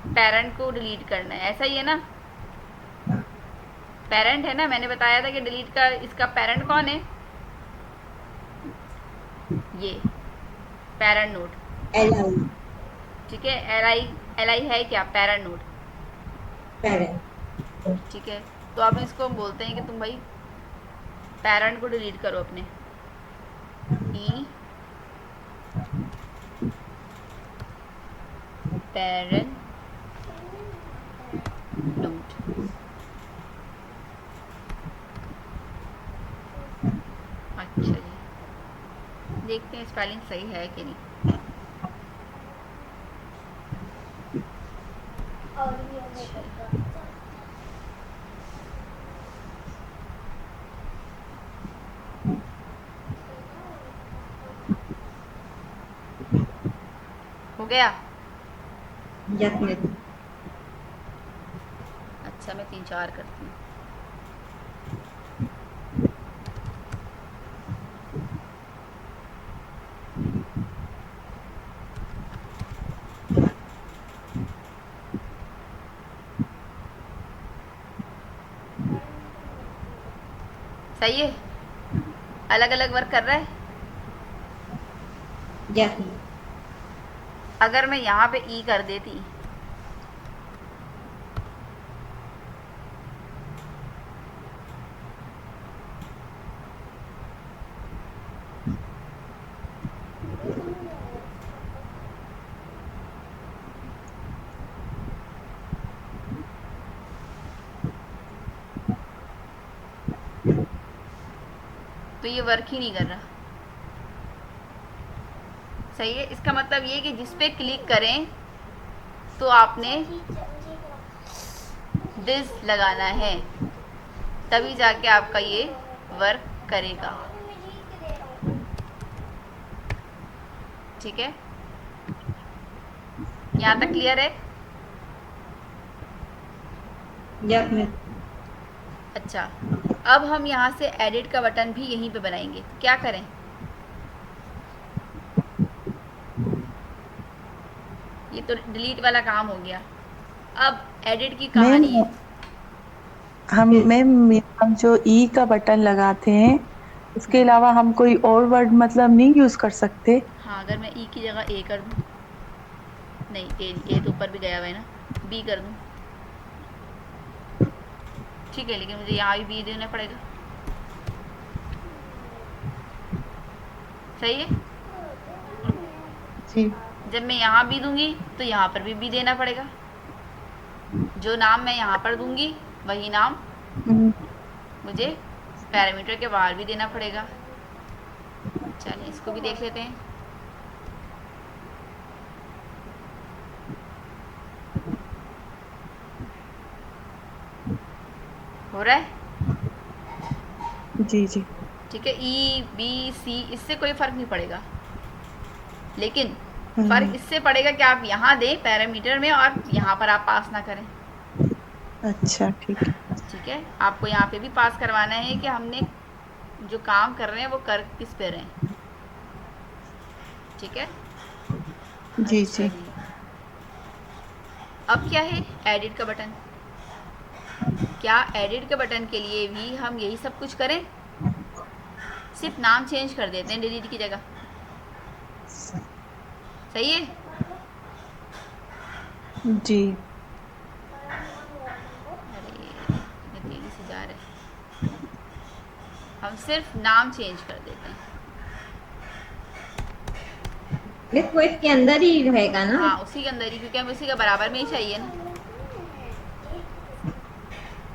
पेरेंट को डिलीट करना है, ऐसा ही है ना? पेरेंट है ना, मैंने बताया था कि डिलीट का इसका पेरेंट कौन है? ये पेरेंट नोड, LI ठीक है। एल आई है क्या? पेरेंट नोड, parent ठीक है। तो अब इसको हम बोलते हैं कि तुम भाई पेरेंट को डिलीट करो अपने, ई पेरेंट नोड। अच्छा जी, देखते हैं स्पेलिंग सही है कि नहीं। हो गया? yes miss अच्छा, मैं 3-4 करती हूँ। सही है? अलग अलग वर्क कर रहा है। yes miss अगर मैं यहाँ पे ई कर देती, तो ये वर्क ही नहीं कर रहा। सही है? इसका मतलब ये कि जिस पे क्लिक करें तो आपने दिस लगाना है, तभी जाके आपका ये वर्क करेगा। ठीक है, यहाँ तक क्लियर है? yes miss अच्छा, अब हम यहाँ से एडिट का बटन भी यहीं पे बनाएंगे। क्या करें? ये तो डिलीट वाला काम हो गया, अब एडिट की कहानी है। हम जो ई का बटन लगाते हैं उसके अलावा हम कोई और वर्ड मतलब नहीं यूज कर सकते? हाँ, अगर मैं ई की जगह ए कर दूँ, नहीं ए तो ऊपर भी गया हुआ है ना, बी कर दूँ, ठीक है, लेकिन मुझे यहाँ भी बी देना पड़ेगा। सही है? जी जब मैं यहाँ बी दूंगी तो यहाँ पर भी बी देना पड़ेगा। जो नाम मैं यहाँ पर दूंगी वही नाम हम्म, मुझे पैरामीटर के बाहर भी देना पड़ेगा। चलिए इसको भी देख लेते हैं। हो रहा है? जी जी ठीक है, ई बी सी इससे कोई फ़र्क नहीं पड़ेगा, लेकिन हम्म, फ़र्क इससे पड़ेगा कि आप यहाँ दें पैरामीटर में और यहाँ पर आप पास ना करें। अच्छा ठीक है। ठीक है, आपको यहाँ पे भी पास करवाना है कि हमने जो काम कर रहे हैं वो कर किस पे रहे हैं। ठीक है, जी अच्छा जी जी। अब क्या है? एडिट का बटन। क्या एडिट के बटन के लिए भी हम यही सब कुछ करें? सिर्फ नाम चेंज कर देते हैं डिलीट की जगह। सही है? जी अरे इतने तेजी से जा रहे, हम सिर्फ नाम चेंज कर देते हैं। मिस वो इसके अंदर ही रहेगा ना? हाँ, उसी के अंदर ही, क्योंकि हमें उसी का बराबर में ही चाहिए ना।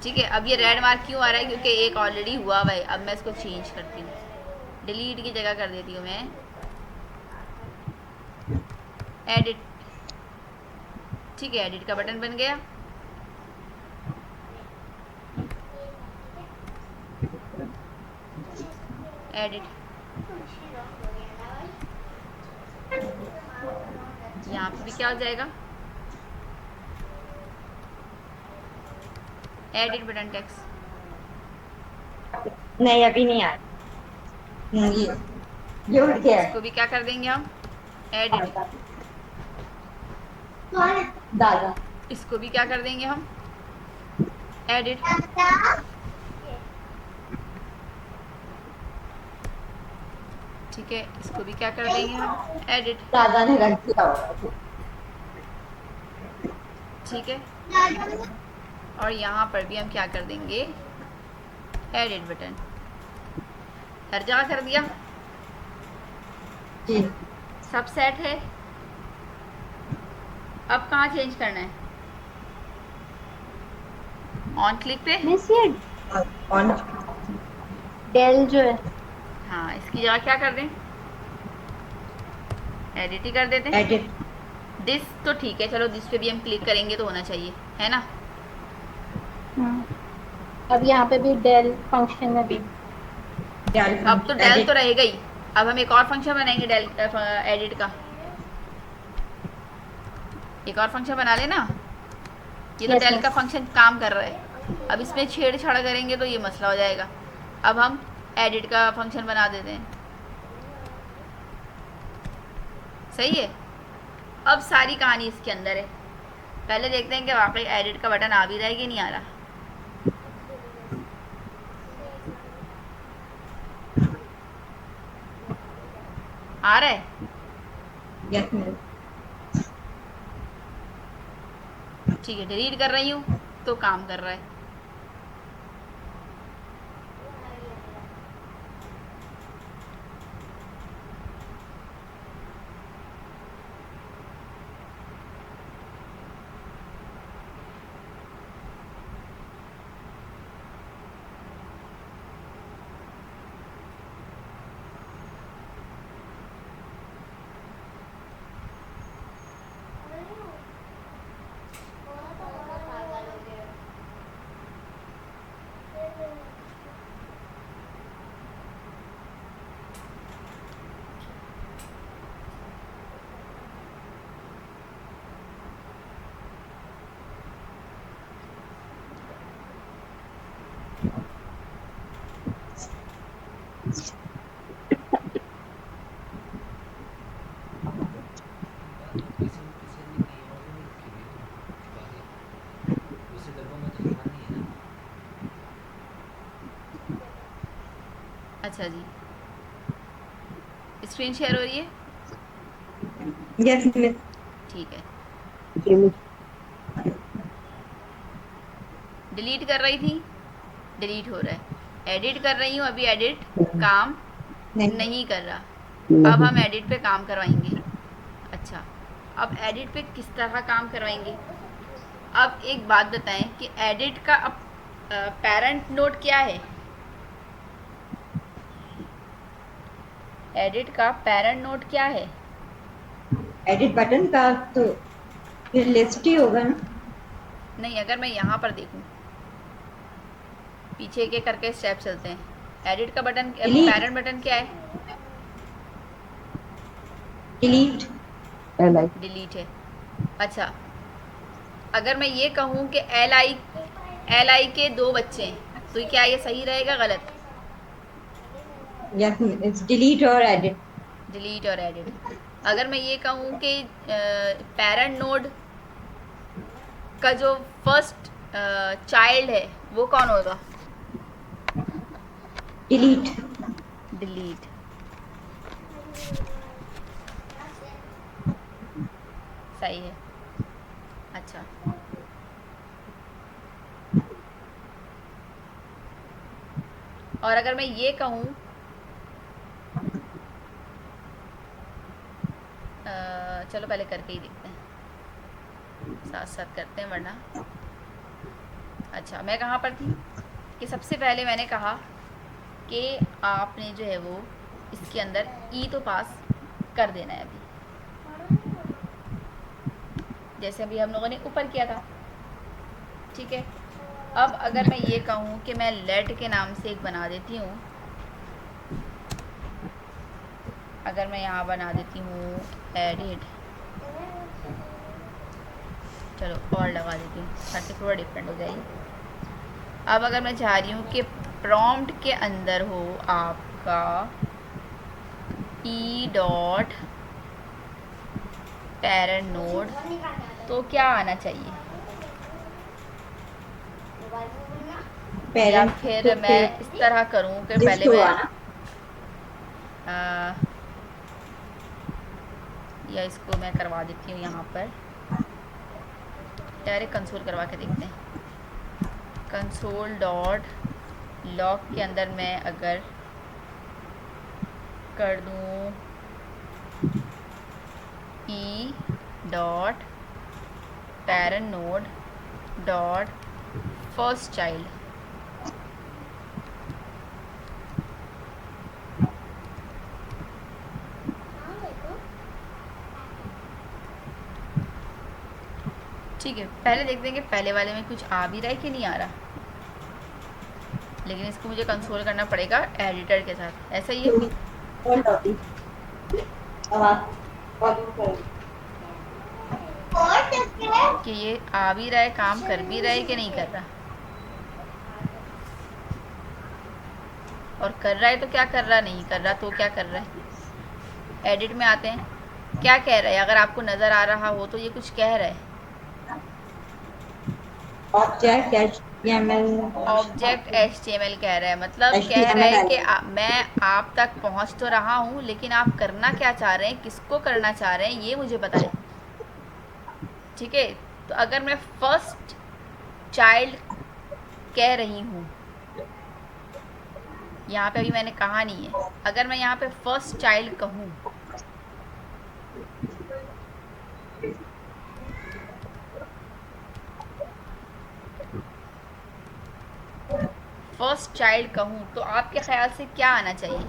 ठीक है, अब ये रेड मार्क क्यों आ रहा है? क्योंकि एक ऑलरेडी हुआ हुआ है। अब मैं इसको चेंज करती हूँ, डिलीट की जगह कर देती हूँ मैं एडिट। ठीक है, एडिट का बटन बन गया। एडिट यहाँ पे भी क्या हो जाएगा, एडिट बटन टेक्स्ट। नहीं अभी नहीं आया। ये उठ गया है। इसको भी क्या कर देंगे हम, एडिट। दादा इसको भी क्या कर देंगे हम, एडिट। ठीक है, इसको भी क्या कर देंगे हम, एडिट। दादा ने रख दिया होगा। ठीक है, और यहाँ पर भी हम क्या कर देंगे, एडिट बटन। हर जगह कर दिया, जी सब सेट है। अब कहाँ चेंज करना है, ऑन क्लिक पे। मिस ये ऑन डेल जो है, हाँ, इसकी जगह क्या कर दें, एडिट ही कर देते हैं। एडिट। दिस तो ठीक है, चलो दिस पे भी हम क्लिक करेंगे तो होना चाहिए, है ना। अब यहाँ पे भी डेल फंक्शन में भी अब तो डेल तो रहेगा ही। अब हम एक और फंक्शन बनाएंगे डेल एडिट का, एक और फंक्शन बना लेना। ये तो Yes, डेल yes. का फंक्शन काम कर रहा है, अब इसमें छेड़छाड़ करेंगे तो ये मसला हो जाएगा। अब हम एडिट का फंक्शन बना देते हैं, सही है। अब सारी कहानी इसके अंदर है। पहले देखते हैं कि वाकई एडिट का बटन आ भी रहा है कि नहीं आ रहा। आ रहा है, यस मिस। ठीक है। डिलीट कर रही हूँ तो काम कर रहा है। अच्छा जी, स्क्रीन शेयर हो रही है, यस मिस। ठीक है। जी मिस। डिलीट कर रही थी, डिलीट हो रहा है। एडिट कर रही हूँ, अभी एडिट काम नहीं कर रहा। अब हम एडिट पे काम करवाएंगे। अच्छा, अब एडिट पे किस तरह काम करवाएंगे। अब एक बात बताएं कि एडिट का अब पेरेंट नोड क्या है, एडिट का पेरेंट नोड क्या है। एडिट बटन का तो फिर लिस्ट ही होगा ना। नहीं, अगर मैं यहाँ पर देखूँ, पीछे के करके स्टेप चलते हैं। एडिट का बटन, Delete. पेरेंट बटन क्या है, डिलीट। डिलीट है। अच्छा, अगर मैं ये कहूँ कि एल आई के 2 बच्चे हैं, तो क्या ये सही रहेगा, गलत। Yes miss. डिलीट और एडिट। डिलीट और एडिट। अगर मैं ये कहूँ कि पेरेंट नोड का जो फर्स्ट चाइल्ड है वो कौन होगा, डिलीट। डिलीट। सही है। अच्छा, और अगर मैं ये कहूँ चलो पहले करके ही देखते हैं, साथ साथ करते हैं वरना। अच्छा, मैं कहाँ पर थी कि सबसे पहले मैंने कहा कि आपने जो है वो इसके अंदर ई तो पास कर देना है अभी, जैसे अभी हम लोगों ने ऊपर किया था, ठीक है। अब अगर मैं ये कहूँ कि मैं लेट के नाम से एक बना देती हूँ, अगर मैं यहाँ बना देती हूँ एडिट, चलो और लगा देती हूँ ताकि थोड़ा डिफरेंट हो जाएगी। अब अगर मैं चाह रही हूँ कि प्रॉम्प्ट के अंदर हो आपका ई डॉट पैरेंट नोड, तो क्या आना चाहिए? या पेरेंट फिर तो मैं फिर इस तरह करूँ कि लिस्ट पहले हुआ मैं ना, या इसको मैं करवा देती हूँ यहाँ पर, डायरेक्ट कंसोल करवा के देखते हैं। कंसोल डॉट लॉग के अंदर मैं अगर कर दूँ E dot parent node dot first child, ठीक है। पहले देखते हैं कि पहले वाले में कुछ आ भी रहा है कि नहीं आ रहा, लेकिन इसको मुझे कंसोल करना पड़ेगा एडिटर के साथ, ऐसा ही है। कौन टॉपिक आवाज वॉल्यूम करो। कि ये आ भी रहा है, काम कर भी रहा है कि नहीं कर रहा, और कर रहा है तो क्या कर रहा, नहीं कर रहा तो क्या कर रहा है। एडिट में आते हैं, क्या कह रहा है, अगर आपको नज़र आ रहा हो तो ये कुछ कह रहा है। ऑब्जेक्ट एचटीएमएल, ऑब्जेक्ट एचटीएमएल कह रहा है, मतलब कह रहा एचटीएमएल है कि मैं आप तक पहुंच तो रहा हूं, लेकिन आप करना क्या चाह रहे हैं, किसको करना चाह रहे हैं, ये मुझे बताएं। ठीक है, तो अगर मैं फर्स्ट चाइल्ड कह रही हूँ, यहाँ पे अभी मैंने कहा नहीं है, अगर मैं यहाँ पे फर्स्ट चाइल्ड कहूँ फर्स्ट चाइल्ड कहूँ तो आपके ख्याल से क्या आना चाहिए?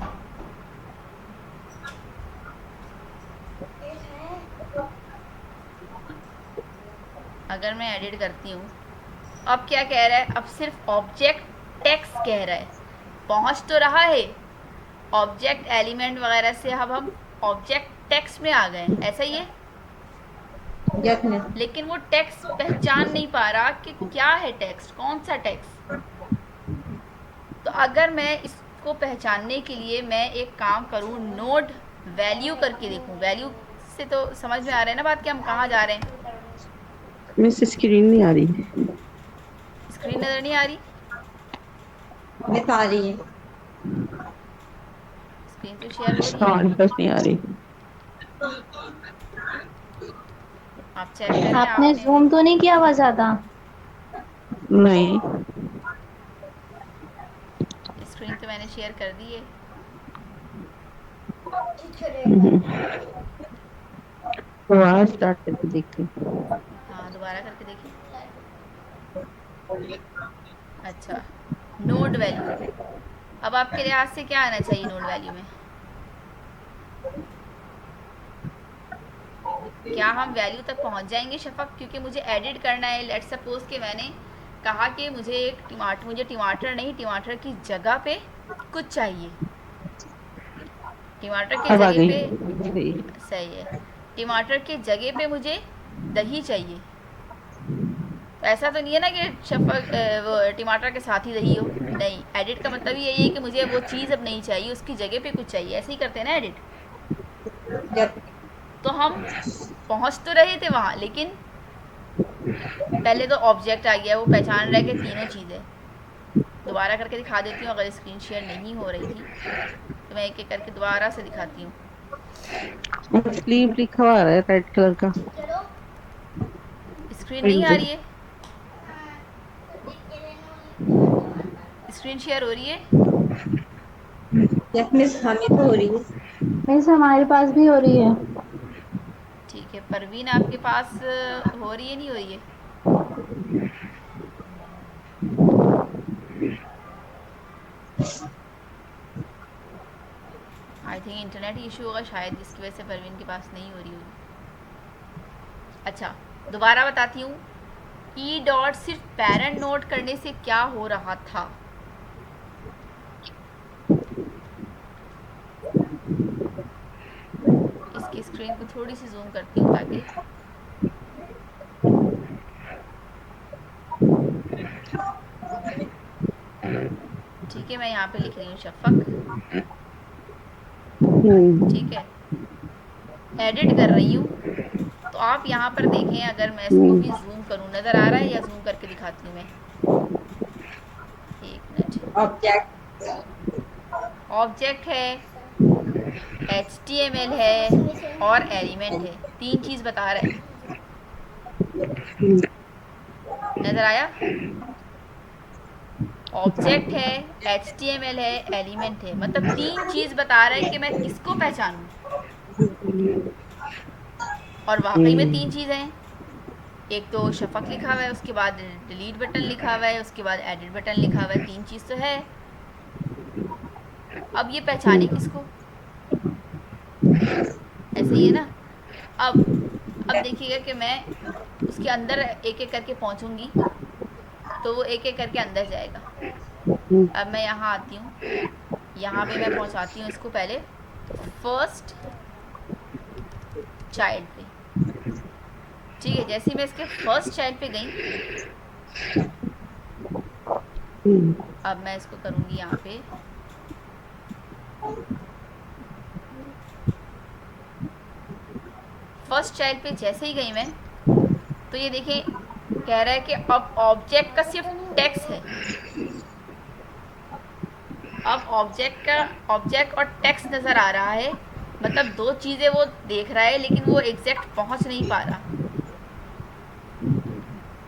अगर मैं एडिट करती हूँ, अब क्या कह रहा है, अब सिर्फ ऑब्जेक्ट टेक्स्ट कह रहा है, पहुँच तो रहा है ऑब्जेक्ट एलिमेंट वगैरह से, अब हम ऑब्जेक्ट टेक्स्ट में आ गए, ऐसा ही है। Yes miss. लेकिन वो टेक्स्ट पहचान नहीं पा रहा कि क्या है टेक्स्ट, कौन सा टेक्स्ट। तो अगर मैं इसको पहचानने के लिए मैं एक काम करूँ, नोड वैल्यू करके देखूँ। वैल्यू से तो समझ में आ रहा है ना बात कि हम कहाँ जा रहे हैं। मिस स्क्रीन नहीं आ रही। स्क्रीन नज़र नहीं आ रही, मिस आ रही है। स्क्रीन तो शेयर हो रही है, हाँ बस नहीं आ रही। आप चेक करें। आपने आपने जूम तो नहीं किया हुआ ज्यादा? नहीं। स्क्रीन तो मैंने शेयर कर दी है। दोबारा स्टार्ट करके देखते हैं। हाँ दोबारा करके देखिए। अच्छा, नोड वैल्यू, अब आपके लिहाज से क्या आना चाहिए नोड वैल्यू में? क्या हम वैल्यू तक पहुंच जाएंगे शफक? क्योंकि मुझे एडिट करना है। लेट्स सपोज कि मैंने कहा कि मुझे टमाटर नहीं, टमाटर की जगह पे कुछ चाहिए। टमाटर के अब आ जगह गई। पे, सही है, टमाटर के जगह पे मुझे दही चाहिए। ऐसा तो नहीं है ना कि शफक वो टमाटर के साथ ही दही हो, नहीं। एडिट का मतलब यही है कि मुझे वो चीज़ अब नहीं चाहिए, उसकी जगह पे कुछ चाहिए। ऐसे ही करते हैं ना एडिट। यस। तो हम पहुंच तो रहे थे वहाँ, लेकिन पहले तो ऑब्जेक्ट आ गया, वो पहचान रहा है कि तीनों चीज़ें। दोबारा करके दिखा देती हूँ, अगर स्क्रीन शेयर नहीं हो रही थी तो मैं एक एक करके दोबारा से दिखाती हूँ। स्लीव लिखा हुआ है रेड कलर का। स्क्रीन नहीं आ रही है? स्क्रीन शेयर हो रही है? यस मिस, हमें तो हो रही है। मिस हमारे पास भी हो रही है। ठीक है, परवीन आपके पास हो रही है, नहीं हो रही है? आई थिंक इंटरनेट इशू होगा शायद, जिसकी वजह से परवीन के पास नहीं हो रही होगी। अच्छा, दोबारा बताती हूँ। ई डॉट सिर्फ पैरेंट नोट करने से क्या हो रहा था? इसकी स्क्रीन को थोड़ी सी जूम करती हूँ ताकि के मैं यहाँ पे लिख रही हूँ शफक, ठीक है, एडिट कर रही हूँ। तो आप यहाँ पर देखें, अगर मैं इसको भी जूम करूँ, नज़र आ रहा है या जूम करके दिखाती हूँ मैं? एक मिनट। ऑब्जेक्ट ऑब्जेक्ट है, HTML है और एलिमेंट है, 3 चीज़ बता रहा है। नज़र आया? ऑब्जेक्ट है, HTML है, एलिमेंट है, मतलब 3 चीज़ बता रहा है कि मैं किसको पहचानूँ। और वाकई में 3 चीज़ें हैं। एक तो शफक लिखा हुआ है, उसके बाद डिलीट बटन लिखा हुआ है, उसके बाद एडिट बटन लिखा हुआ है, 3 चीज़ तो है। अब ये पहचाने किसको? ऐसे ही है ना। अब देखिएगा कि मैं उसके अंदर एक एक करके पहुंचूंगी, तो वो एक एक करके अंदर जाएगा। अब मैं यहाँ आती हूँ, यहाँ पे मैं पहुँचाती हूँ इसको पहले फर्स्ट चाइल्ड पे, ठीक है। जैसे ही मैं इसके फर्स्ट चाइल्ड पे गई, अब मैं इसको करूँगी यहाँ पे फर्स्ट चाइल्ड पे। जैसे ही गई मैं, तो ये देखिए कह रहा है कि अब ऑब्जेक्ट का सिर्फ टेक्स्ट है। अब ऑब्जेक्ट और टेक्स्ट नज़र आ रहा है, मतलब 2 चीज़ें वो देख रहा है, लेकिन वो एग्जैक्ट पहुंच नहीं पा रहा,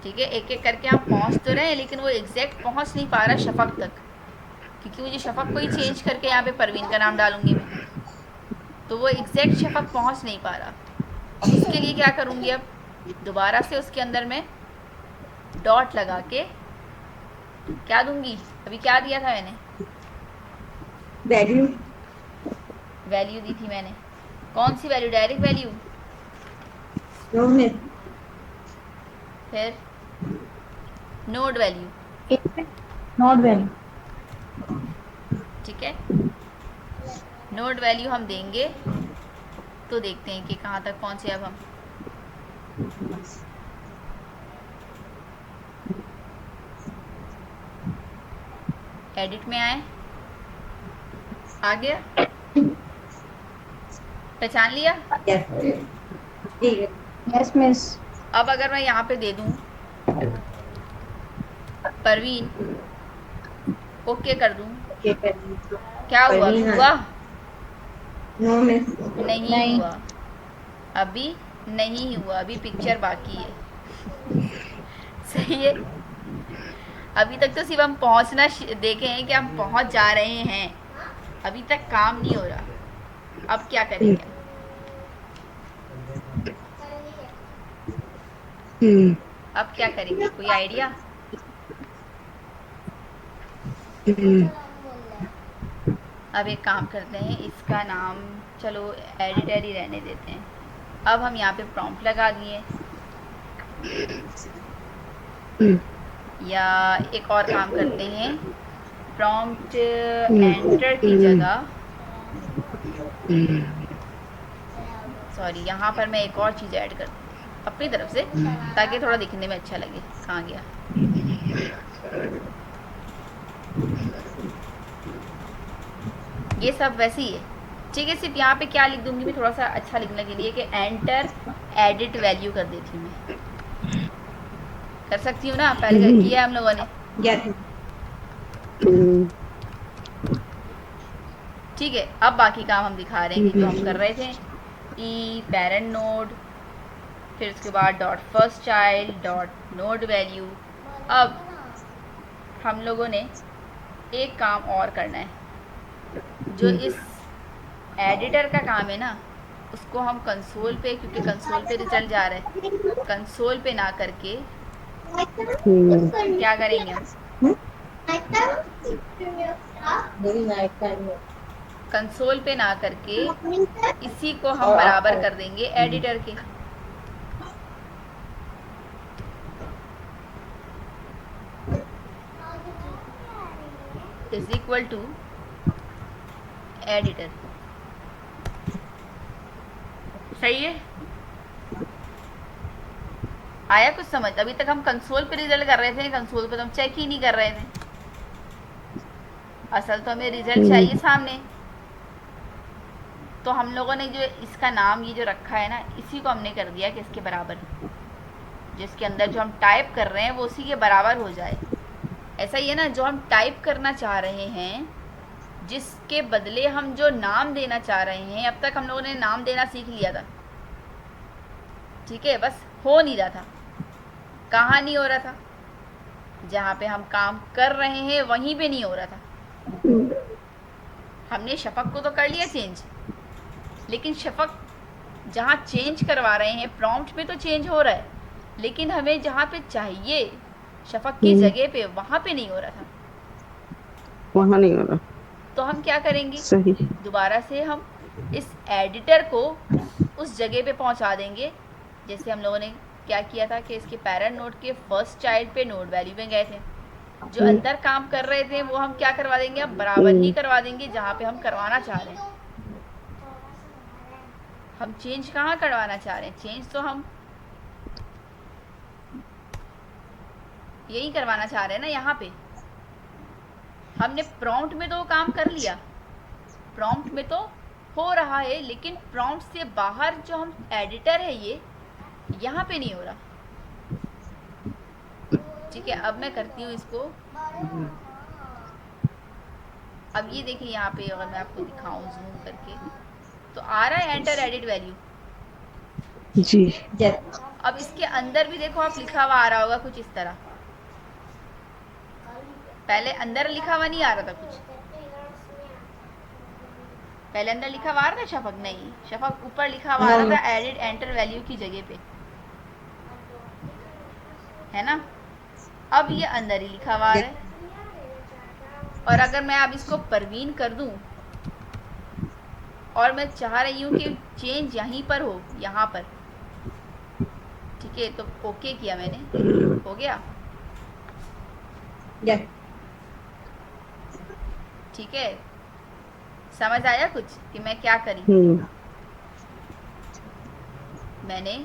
ठीक है। एक एक करके हम पहुंच तो रहे हैं, लेकिन वो एग्जैक्ट पहुंच नहीं पा रहा शफक तक, क्योंकि मुझे शफक को ही चेंज करके यहाँ पे परवीन का नाम डालूंगी मैं, तो वो एग्जैक्ट शफक पहुंच नहीं पा रहा। इसके लिए क्या करूँगी, अब दोबारा से उसके अंदर मैं डॉट लगा के क्या दूंगी, अभी क्या दिया था मैंने? वैल्यू दी थी मैंने। कौन सी वैल्यू? Direct value? फिर नोड वैल्यू, नोड वैल्यू, ठीक है। नोड वैल्यू हम देंगे, तो देखते हैं कि कहाँ तक पहुँचे अब हम। एडिट में आए, आ गया, पहचान लिया। Yes miss. अब अगर मैं यहाँ पे दे दूँ परवीन, ओके कर दूँ, क्या हुआ? हुआ? नहीं हुआ, अभी नहीं हुआ, अभी पिक्चर बाकी है। सही है। अभी तक तो सिर्फ हम पहुंचना देखे हैं कि हम पहुंच जा रहे हैं, अभी तक काम नहीं हो रहा। अब क्या करेंगे? अब क्या करेंगे, कोई आइडिया? अब एक काम करते हैं, इसका नाम चलो एडिटर ही रहने देते हैं। अब हम यहाँ पे प्रॉम्प्ट लगा दिए, या एक और काम करते हैं, प्रॉम्प्ट एंटर की जगह, सॉरी, यहाँ पर मैं एक और चीज़ ऐड कर दूँ अपनी तरफ से, ताकि थोड़ा दिखने में अच्छा लगे। कहाँ गया? ये सब वैसे ही है, ठीक है। सिर्फ यहाँ पे क्या लिख दूँगी मैं थोड़ा सा अच्छा लिखने के लिए, कि एंटर एडिट वैल्यू कर देती हूँ मैं। कर सकती हूँ ना, पहले किया हम लोगों ने, ठीक है। अब बाकी काम हम दिखा रहे हैं कि जो हम कर रहे थे, ई पेरेंट नोड, फिर उसके बाद dot first child dot node value. अब हम लोगों ने एक काम और करना है, जो इस एडिटर का काम है ना, उसको हम कंसोल पे, क्योंकि कंसोल पे रिजल्ट जा रहा है, कंसोल पे ना करके क्या करेंगे हम? कंसोल पे ना करके इसी को हम बराबर कर देंगे एडिटर के। Is equal to editor. सही है? आया कुछ समझ? अभी तक हम कंसोल पे रिजल्ट कर रहे थे, कंसोल पे तो हम चेक ही नहीं कर रहे थे। असल तो हमें रिजल्ट चाहिए सामने। तो हम लोगों ने जो इसका नाम ये जो रखा है ना, इसी को हमने कर दिया कि इसके बराबर, जिसके अंदर जो हम टाइप कर रहे हैं वो उसी के बराबर हो जाए। ऐसा ही है ना, जो हम टाइप करना चाह रहे हैं, जिसके बदले हम जो नाम देना चाह रहे हैं, अब तक हम लोगों ने नाम देना सीख लिया था, ठीक है, बस हो नहीं रहा था। कहाँ नहीं हो रहा था? जहाँ पे हम काम कर रहे हैं वहीं पे नहीं हो रहा था। हमने शफक को तो कर लिया चेंज, लेकिन शफक जहाँ चेंज करवा रहे हैं प्रॉम्प्ट में तो चेंज हो रहा है, लेकिन हमें जहाँ पे चाहिए शफक की जगह पे, वहाँ पे नहीं हो रहा था। वहाँ नहीं हो रहा। तो हम क्या करेंगे, सही। दोबारा से हम इस एडिटर को उस जगह पे पहुंचा देंगे। जैसे हम लोगों ने क्या किया था कि इसके पैरेंट नोड के फर्स्ट चाइल्ड पे नोड वैल्यू में गए थे, जो अंदर काम कर रहे थे वो हम क्या करवा देंगे, अब बराबर ही करवा देंगे जहाँ पे हम करवाना चाह रहे हैं। हम चेंज कहाँ करवाना चाह रहे हैं, चेंज तो हम यही करवाना चाह रहे हैं ना। यहाँ पे हमने प्रॉम्प्ट में तो वो काम कर लिया, प्रॉम्प्ट में तो हो रहा है, लेकिन प्रॉम्प्ट से बाहर जो हम एडिटर है ये यहाँ पे नहीं हो रहा। ठीक है, अब मैं करती हूँ इसको। अब ये देखिए यहाँ पे अगर मैं आपको दिखाऊं जूम करके तो आ रहा है एंटर एडिट वैल्यू जी। yes, अब इसके अंदर भी देखो आप लिखा हुआ आ रहा होगा कुछ इस तरह। पहले अंदर लिखा हुआ नहीं आ रहा था कुछ, पहले अंदर लिखा हुआ आ रहा था शफक, नहीं शफक ऊपर लिखा हुआ आ रहा था एडिट एंटर वैल्यू की जगह पे, है ना। अब ये अंदर ही लिखा हुआ है। और अगर मैं अब इसको परवीन कर दूं और मैं चाह रही हूँ कि चेंज यहीं पर हो, यहाँ पर, ठीक है, तो ओके किया मैंने, हो गया, yes, ठीक है। समझ आया कुछ कि मैं क्या करी? मैंने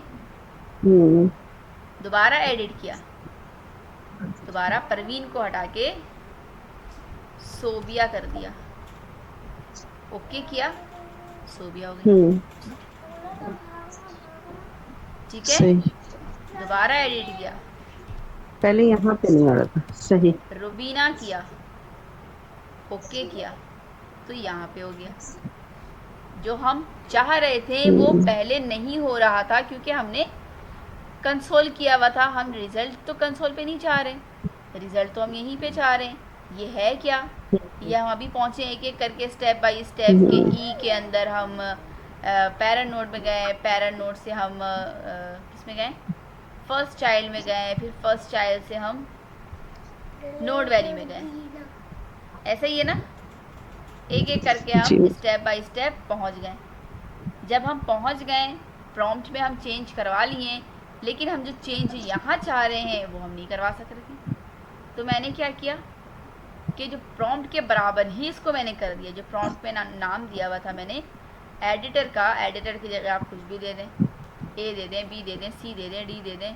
दोबारा एडिट किया, दोबारा परवीन को हटा के सोबिया कर दिया, ओके किया, सोबिया हो गया, ठीक है। दोबारा एडिट किया, पहले यहाँ पे नहीं आ रहा था। सही। रुबीना किया, ओके किया, तो यहाँ पे हो गया। जो हम चाह रहे थे वो पहले नहीं हो रहा था क्योंकि हमने कंसोल किया हुआ था। हम रिजल्ट तो कंसोल पे नहीं चाह रहे, रिजल्ट तो हम यहीं पे चाह रहे हैं। ये है क्या, ये हम अभी पहुँचे एक एक करके स्टेप बाय स्टेप के ई के अंदर हम पैरेंट नोड में गए, पैरेंट नोड से हम किस में गए, फर्स्ट चाइल्ड में गए, फिर फर्स्ट चाइल्ड से हम नोड वैल्यू में गए। ऐसा ही है ना, एक एक करके हम स्टेप बाय स्टेप पहुंच गए। जब हम पहुंच गए, प्रॉम्प्ट में हम चेंज करवा लिए, लेकिन हम जो चेंज यहाँ चाह रहे हैं वो हम नहीं करवा सक रहे थे। तो मैंने क्या किया कि जो प्रॉम्प्ट के बराबर ही इसको मैंने कर दिया। जो प्रॉम्प्ट में नाम दिया हुआ था मैंने एडिटर का, एडिटर की जगह आप कुछ भी दे दें, ए दे दें, बी दे दें, सी दे दें, डी दे दें,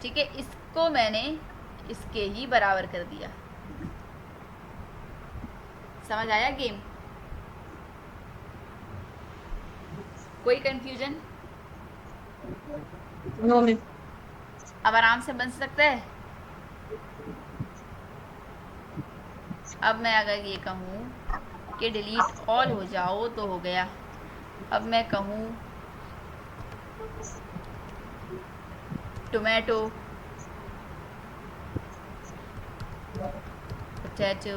ठीक है। इसको मैंने इसके ही बराबर कर दिया। समझ आया गेम? कोई कंफ्यूजन? नो मैम, अब आराम से बन सकता है। अब मैं अगर ये कहूँ कि डिलीट ऑल हो जाओ तो हो गया। अब मैं कहूँ टोमेटो, पोटैटो,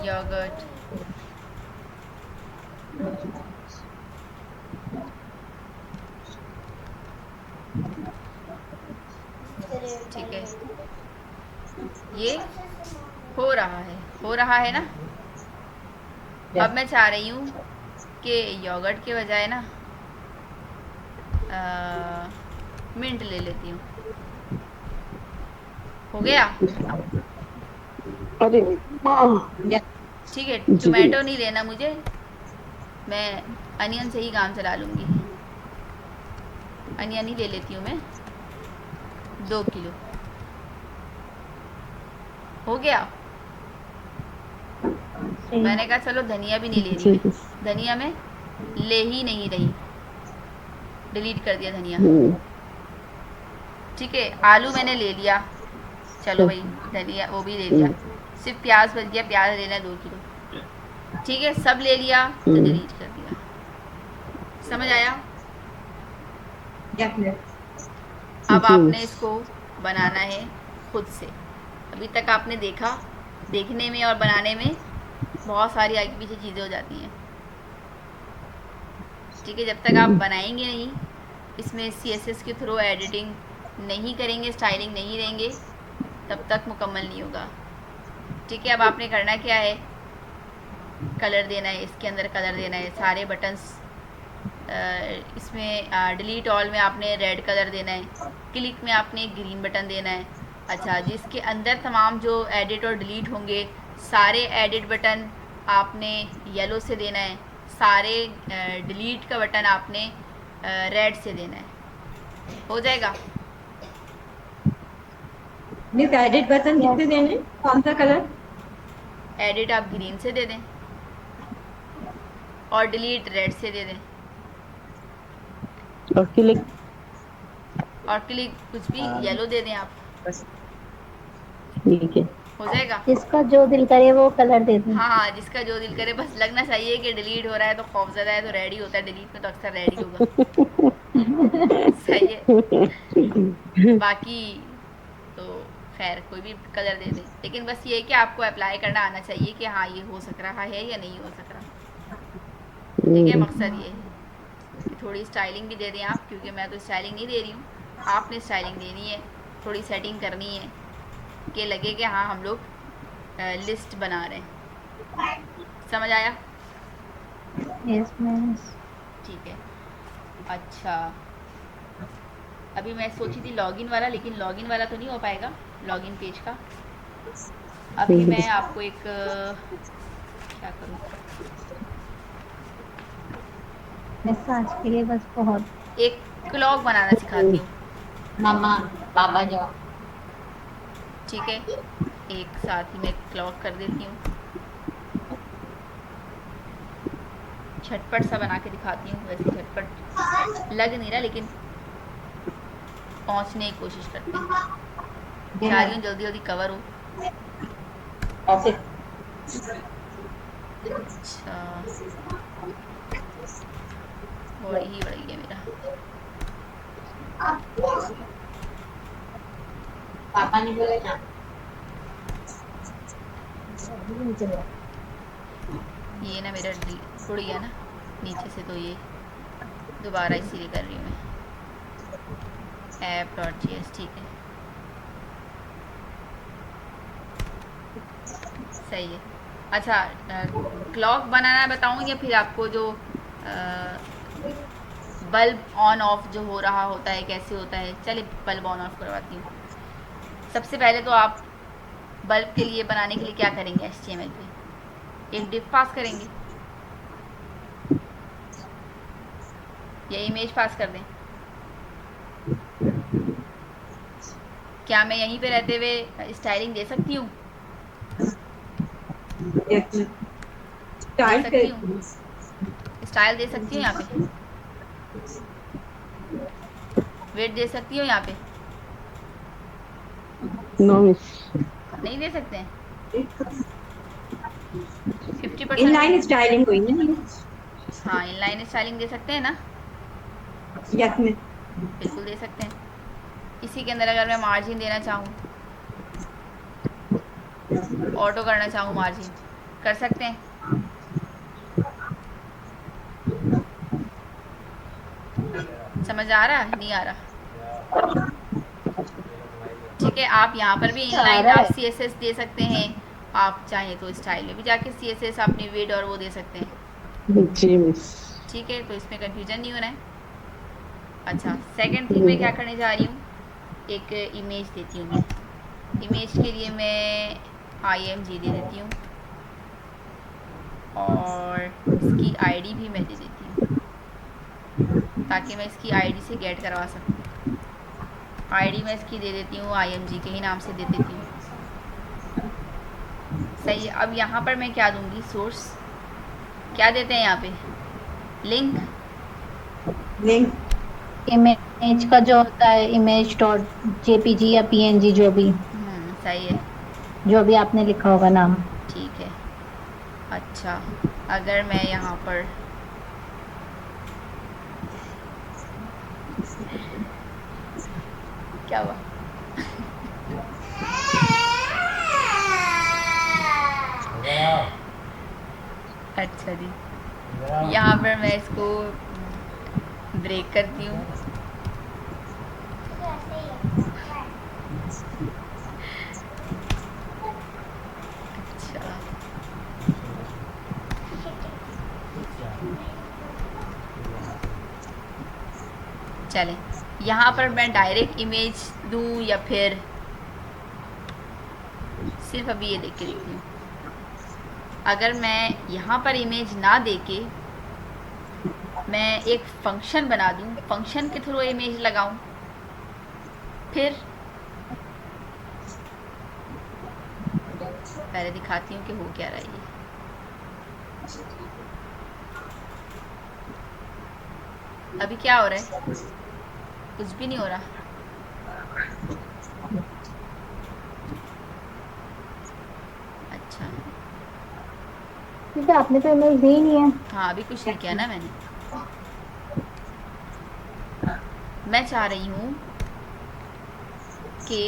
योगर्ट, ठीक है, ये हो रहा है ना। अब मैं चाह रही हूँ कि योगर्ट के बजाय ना मिंट ले लेती हूँ। हो गया, अरे yes, ठीक है। टोमेटो नहीं लेना मुझे, मैं अनियन से ही काम चला लूँगी। अनियन ही ले लेती हूँ मैं, 2 किलो हो गया। सही। मैंने कहा चलो धनिया भी नहीं ले रही जी मैं, धनिया मैं ले ही नहीं रही, डिलीट कर दिया धनिया। ठीक है, आलू मैंने ले लिया, चलो भाई धनिया वो भी ले लिया, सिर्फ प्याज बच गया, प्याज लेना है 2 किलो। ठीक है, सब ले लिया तो डिलीट कर दिया। समझ आया? या फिर अब आपने इसको बनाना है खुद से। अभी तक आपने देखा, देखने में और बनाने में बहुत सारी आगे पीछे चीज़ें हो जाती हैं। ठीक है, जब तक आप बनाएंगे नहीं, इसमें CSS के थ्रू एडिटिंग नहीं करेंगे, स्टाइलिंग नहीं देंगे, तब तक मुकम्मल नहीं होगा। ठीक है, अब आपने करना क्या है, कलर देना है, इसके अंदर कलर देना है, सारे बटन्स इसमें डिलीट ऑल में आपने रेड कलर देना है, क्लिक में आपने ग्रीन बटन देना है। अच्छा, जिसके अंदर तमाम जो एडिट और डिलीट होंगे, सारे एडिट बटन आपने येलो से देना है, सारे डिलीट का बटन आपने रेड से देना है। हो जाएगा? मिस एडिट बटन किससे देने, कौन सा कलर? एडिट आप ग्रीन से दे दें और डिलीट रेड से दे दें, और क्लिक और क्लिक कुछ भी येलो दे दें आप। ठीक है। हो जाएगा? जिसका जो दिल करे वो कलर दे दें। हाँ, जिसका जो दिल करे, बस लगना चाहिए कि डिलीट हो रहा है तो खौफजदा है तो रेड ही होता है, डिलीट में तो अक्सर रेड ही होगा। सही है। बाकी तो खैर कोई भी कलर दे दें, लेकिन बस ये है कि आपको अप्लाई करना आना चाहिए कि हाँ ये हो सक रहा है या नहीं हो सक रहा। ठीक है, मकसद ये है कि थोड़ी स्टाइलिंग भी दे दें आप, क्योंकि मैं तो स्टाइलिंग नहीं दे रही हूँ, आपने स्टाइलिंग देनी है, थोड़ी सेटिंग करनी है कि लगे कि हाँ हम लोग लिस्ट बना रहे हैं। समझ आया? Yes miss. ठीक है। अच्छा, अभी मैं सोची थी लॉगिन वाला, लेकिन लॉगिन वाला तो नहीं हो पाएगा, लॉगिन पेज का। अभी मैं आपको एक क्या करूँ, मिस आज के लिए बस बहुत। एक क्लॉक बनाना सिखाती हूँ। मामा बाबा जो ठीक है, एक साथ ही मैं क्लॉक कर देती हूँ, झटपट सा बना के दिखाती हूँ। वैसे झटपट लग नहीं रहा, लेकिन पहुँचने की कोशिश करते हैं, चाह रही हूँ जल्दी जल्दी कवर हो। ऐसे अच्छा, बॉडी ही बढ़ गया मेरा। पापा ने बोला ना ये ना मेरा उड़ गया ना नीचे से, तो ये दोबारा इसीलिए कर रही हूँ मैं, app.js। ठीक है, सही है। अच्छा, क्लॉक बनाना बताऊँ या फिर आपको जो बल्ब ऑन ऑफ जो हो रहा होता है कैसे होता है? चलिए बल्ब ऑन ऑफ करवाती हूँ। सबसे पहले तो आप बल्ब के लिए बनाने के लिए क्या करेंगे, HTML पे एक डिफ पास करेंगे या इमेज पास कर दें। क्या मैं यहीं पे रहते हुए स्टाइलिंग दे सकती हूँ? दे सकती हूँ, स्टाइल दे सकती हूँ, यहाँ पे वेट दे सकती हूँ, यहाँ पे नो मिस। नहीं दे सकते हैं। 50% इनलाइन स्टाइलिंग कोई नहीं। हाँ, इनलाइन स्टाइलिंग दे सकते हैं ना, यस में बिल्कुल दे सकते हैं। इसी के अंदर अगर मैं मार्जिन देना चाहूँ, ऑटो करना चाहूँ मार्जिन, कर सकते हैं। समझ आ रहा नहीं आ रहा? ठीक है, आप यहाँ पर भी इनलाइन आप CSS दे सकते हैं, आप चाहें तो स्टाइल में भी जाके CSS अपनी विड और वो दे सकते हैं। जी मिस। ठीक है, तो इसमें कंफ्यूजन नहीं होना है। अच्छा, सेकंड थिंग मैं क्या करने जा रही हूँ, एक इमेज देती हूँ मैं। इमेज के लिए मैं IMG दे देती हूँ और इसकी आईडी भी मैं दे देती हूँ ताकि मैं इसकी आईडी से गेट करवा सकूँ। आईडी मैं इसकी दे देती हूँ IMG के ही नाम से दे देती हूँ। सही है। अब यहाँ पर मैं क्या दूँगी, सोर्स क्या देते हैं यहाँ पे, लिंक इमेज का जो होता है इमेज डॉट JPG या PNG सही है, जो भी आपने लिखा होगा नाम। ठीक है। अच्छा, अगर मैं यहाँ पर क्या हुआ अच्छा जी, यहाँ पर मैं इसको ब्रेक करती हूँ। अच्छा, चलें, यहाँ पर मैं डायरेक्ट इमेज दूँ या फिर सिर्फ अभी ये देख के देखती हूँ। अगर मैं यहाँ पर इमेज ना देके मैं एक फंक्शन बना दूँ, फंक्शन के थ्रू इमेज लगाऊँ, फिर पहले दिखाती हूँ कि हो क्या रहा है ये। अभी क्या हो रहा है, कुछ भी नहीं हो रहा। अच्छा, ठीक है, आपने तो इमेज दी ही नहीं है। हाँ अभी कुछ नहीं किया ना मैंने। मैं चाह रही हूँ कि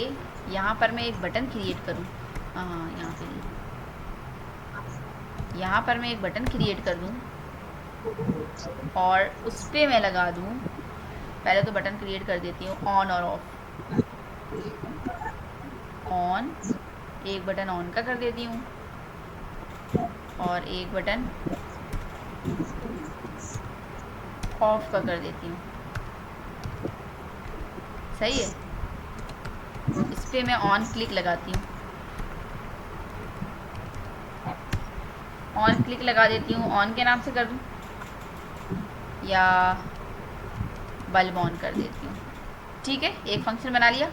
यहाँ पर मैं एक बटन क्रिएट करूँ। हाँ यहाँ पर मैं एक बटन क्रिएट कर दूँ और उस पर मैं लगा दूँ, पहले तो बटन क्रिएट कर देती हूँ ऑन और ऑफ। ऑन, एक बटन ऑन का कर देती हूँ और एक बटन ऑफ का कर देती हूँ। सही है। इस पर मैं ऑन क्लिक लगाती हूँ, ऑन क्लिक लगा देती हूँ, ऑन के नाम से कर दूँ या बल्ब ऑन कर देती हूँ। ठीक है, एक फंक्शन बना लिया।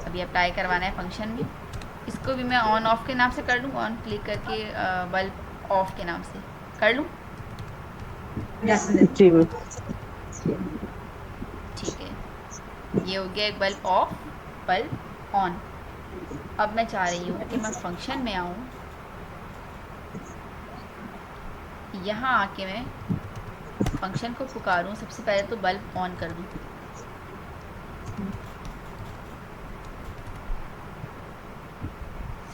अभी अप्लाई करवाना है फंक्शन में। इसको भी मैं ऑन ऑफ के नाम से कर लूँ, ऑन क्लिक करके बल्ब ऑफ के नाम से कर लूँ। जी मैम। ठीक है, ये हो गया एक बल्ब ऑफ, बल्ब ऑन। अब मैं चाह रही हूँ कि मैं फंक्शन में आऊँ, यहाँ आके मैं फंक्शन को पुकारूँ। सबसे पहले तो बल्ब ऑन कर दूँ।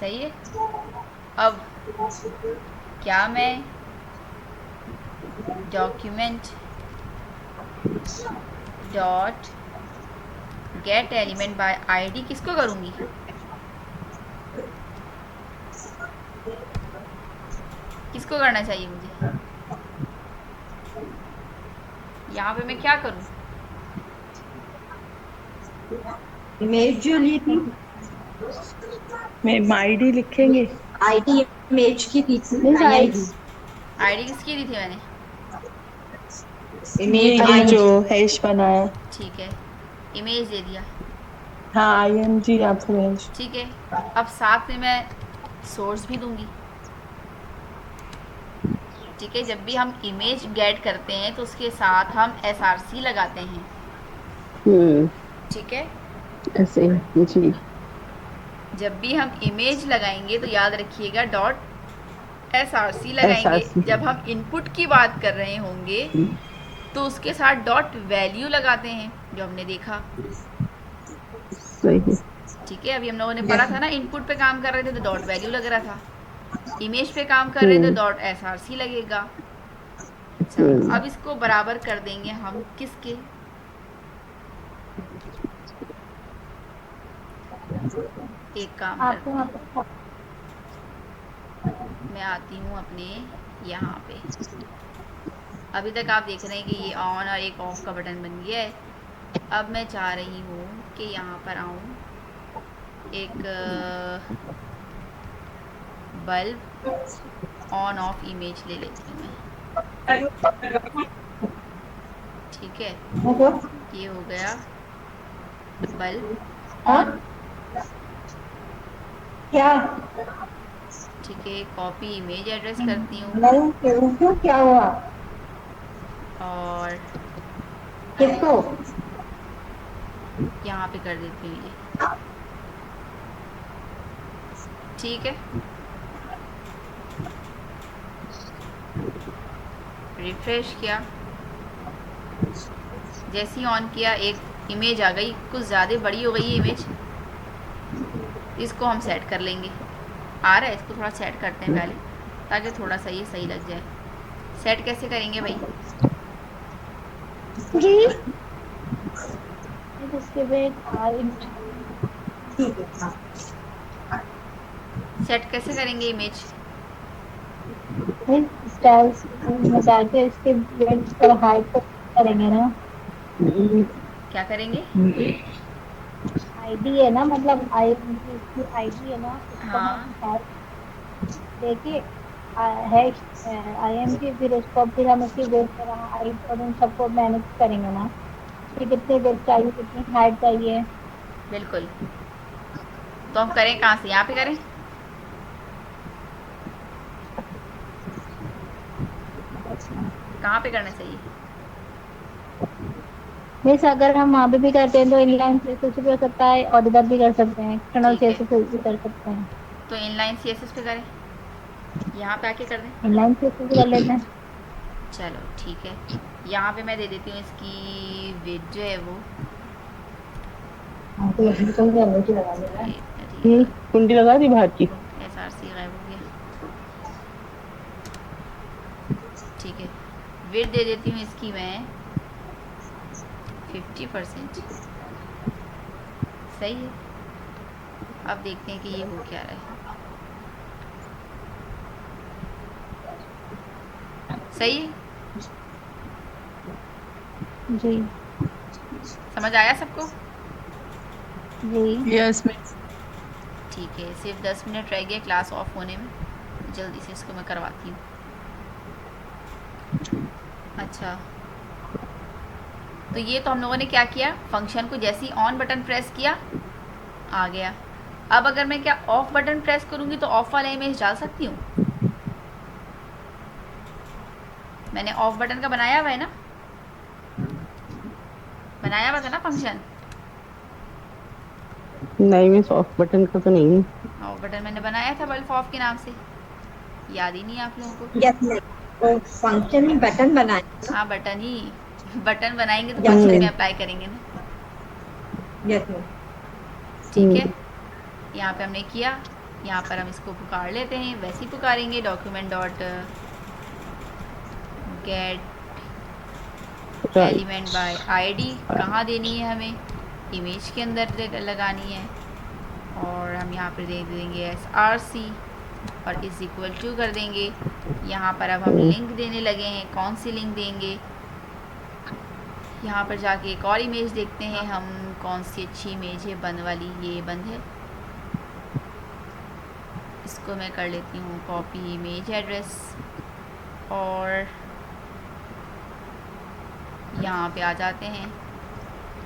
सही है। अब क्या मैं document dot get element by ID किसको करूँगी, किसको करना चाहिए मुझे, यहाँ पे मैं क्या करूँ, इमेज जो ली थी, मैम आईडी लिखेंगे। आईडी इमेज की थी, आईडी किसकी दी थी मैंने, इमेज ये जो हैश बनाया। ठीक है, इमेज दे दिया। हाँ IMG या फिर हैश। ठीक है, अब साथ में मैं सोर्स भी दूंगी। ठीक है, जब भी हम इमेज गेट करते हैं तो उसके साथ हम SRC लगाते हैं। ठीक है, ऐसे जी। जब भी हम इमेज लगाएंगे तो याद रखिएगा डॉट SRC लगाएंगे। SRC। जब हम इनपुट की बात कर रहे होंगे तो उसके साथ डॉट वैल्यू लगाते हैं, जो हमने देखा। सही है। ठीक है, अभी हम लोगों ने पढ़ा था ना, इनपुट पे काम कर रहे थे तो डॉट वैल्यू लग रहा था, इमेज पे काम कर रहे थे तो डॉट SRC लगेगा। अच्छा, अब इसको बराबर कर देंगे हम किसके, एक काम करते हैं, मैं आती हूँ अपने यहाँ पे। अभी तक आप देख रहे हैं कि ये ऑन और एक ऑफ का बटन बन गया है। अब मैं चाह रही हूँ कि यहाँ पर आऊँ, एक बल्ब ऑन ऑफ इमेज ले लेती हूँ मैं, ठीक है। ये हो गया बल्ब ऑन, क्या ठीक है। कॉपी इमेज एड्रेस करती हूँ नहीं, क्यों क्या हुआ? और किसको? यहाँ पे कर देती हूँ ये, ठीक है। रिफ्रेश किया, जैसे ही ऑन किया एक इमेज आ गई, कुछ ज़्यादा बड़ी हो गई है इमेज, इसको हम सेट कर लेंगे। आ रहा है, इसको थोड़ा सेट करते हैं पहले ताकि थोड़ा सा ये सही लग जाए। सेट कैसे करेंगे भाई? जी इसके बाद ठीक है, हाँ। सेट कैसे करेंगे इमेज? स्टाइल्स में जाके इसके विड्थ और हाइट को करेंगे ना। क्या करेंगे? आईडी है ना, मतलब आई इसकी आईडी है ना, उसको हाँ, हम देखिए हैश IM की, फिर उसको फिर हम उसकी वेट और हाइट और उन सबको मैनेज करेंगे ना कि कितने वेट चाहिए, कितनी हाइट चाहिए। बिल्कुल। तो हम करें कहाँ से? यहाँ पे करें? कहाँ पे करना चाहिए? मिस अगर हम वहाँ पे भी करते हैं तो इनलाइन CSS भी हो सकता है और इधर भी कर सकते हैं, एक्सटर्नल ठीक है, CSS भी कर सकते हैं। तो इनलाइन CSS पे करें, यहाँ पे आके कर दें। इनलाइन CSS भी कर लेते हैं। चलो ठीक है, यहाँ पे मैं दे देती हूँ इसकी विड्थ जो है वो हाँ, तो अभी तो मैं अलग ही लगा देना। कुंडी लगा दी बाहर की। SRC गायब हो गया, ठीक है। विड्थ दे देती हूँ इसकी मैं 50%, सही है। अब देखते हैं कि ये हो क्या रहा है। सही है, जी समझ आया सबको? जी यस मिस। ठीक है, सिर्फ 10 मिनट रह गए क्लास ऑफ होने में, जल्दी से इसको मैं करवाती हूँ। अच्छा, तो ये तो हम लोगों ने क्या किया, फंक्शन को जैसे ही ऑन बटन प्रेस किया आ गया। अब अगर मैं क्या ऑफ बटन प्रेस करूँगी तो ऑफ वाला इमेज डाल सकती हूँ? मैंने ऑफ बटन का बनाया हुआ है ना, बनाया हुआ था ना फंक्शन। नहीं मिस, ऑफ बटन का तो नहीं है। ऑफ बटन मैंने बनाया था बल्ब ऑफ के नाम से, याद ही नहीं है आप लोगों को? यस नहीं, वो फंक्शन में बटन बनाए। हाँ, बटन ही, बटन बनाएंगे तो Yes, फंक्शन ma'am. में अप्लाई करेंगे ना, यस नहीं। ठीक है। यहाँ पे हमने किया, यहाँ पर हम इसको पुकार लेते हैं, वैसे ही पुकारेंगे document dot get element by ID. कहाँ देनी है हमें? इमेज के अंदर लगानी है, और हम यहाँ पर दे देंगे SRC और इज इक्वल टू कर देंगे। यहाँ पर अब हम लिंक देने लगे हैं, कौन सी लिंक देंगे? यहाँ पर जाके एक और इमेज देखते हैं हम, कौन सी अच्छी इमेज है, बंद वाली। ये बंद है, इसको मैं कर लेती हूँ कॉपी इमेज एड्रेस, और यहाँ पे आ जाते हैं,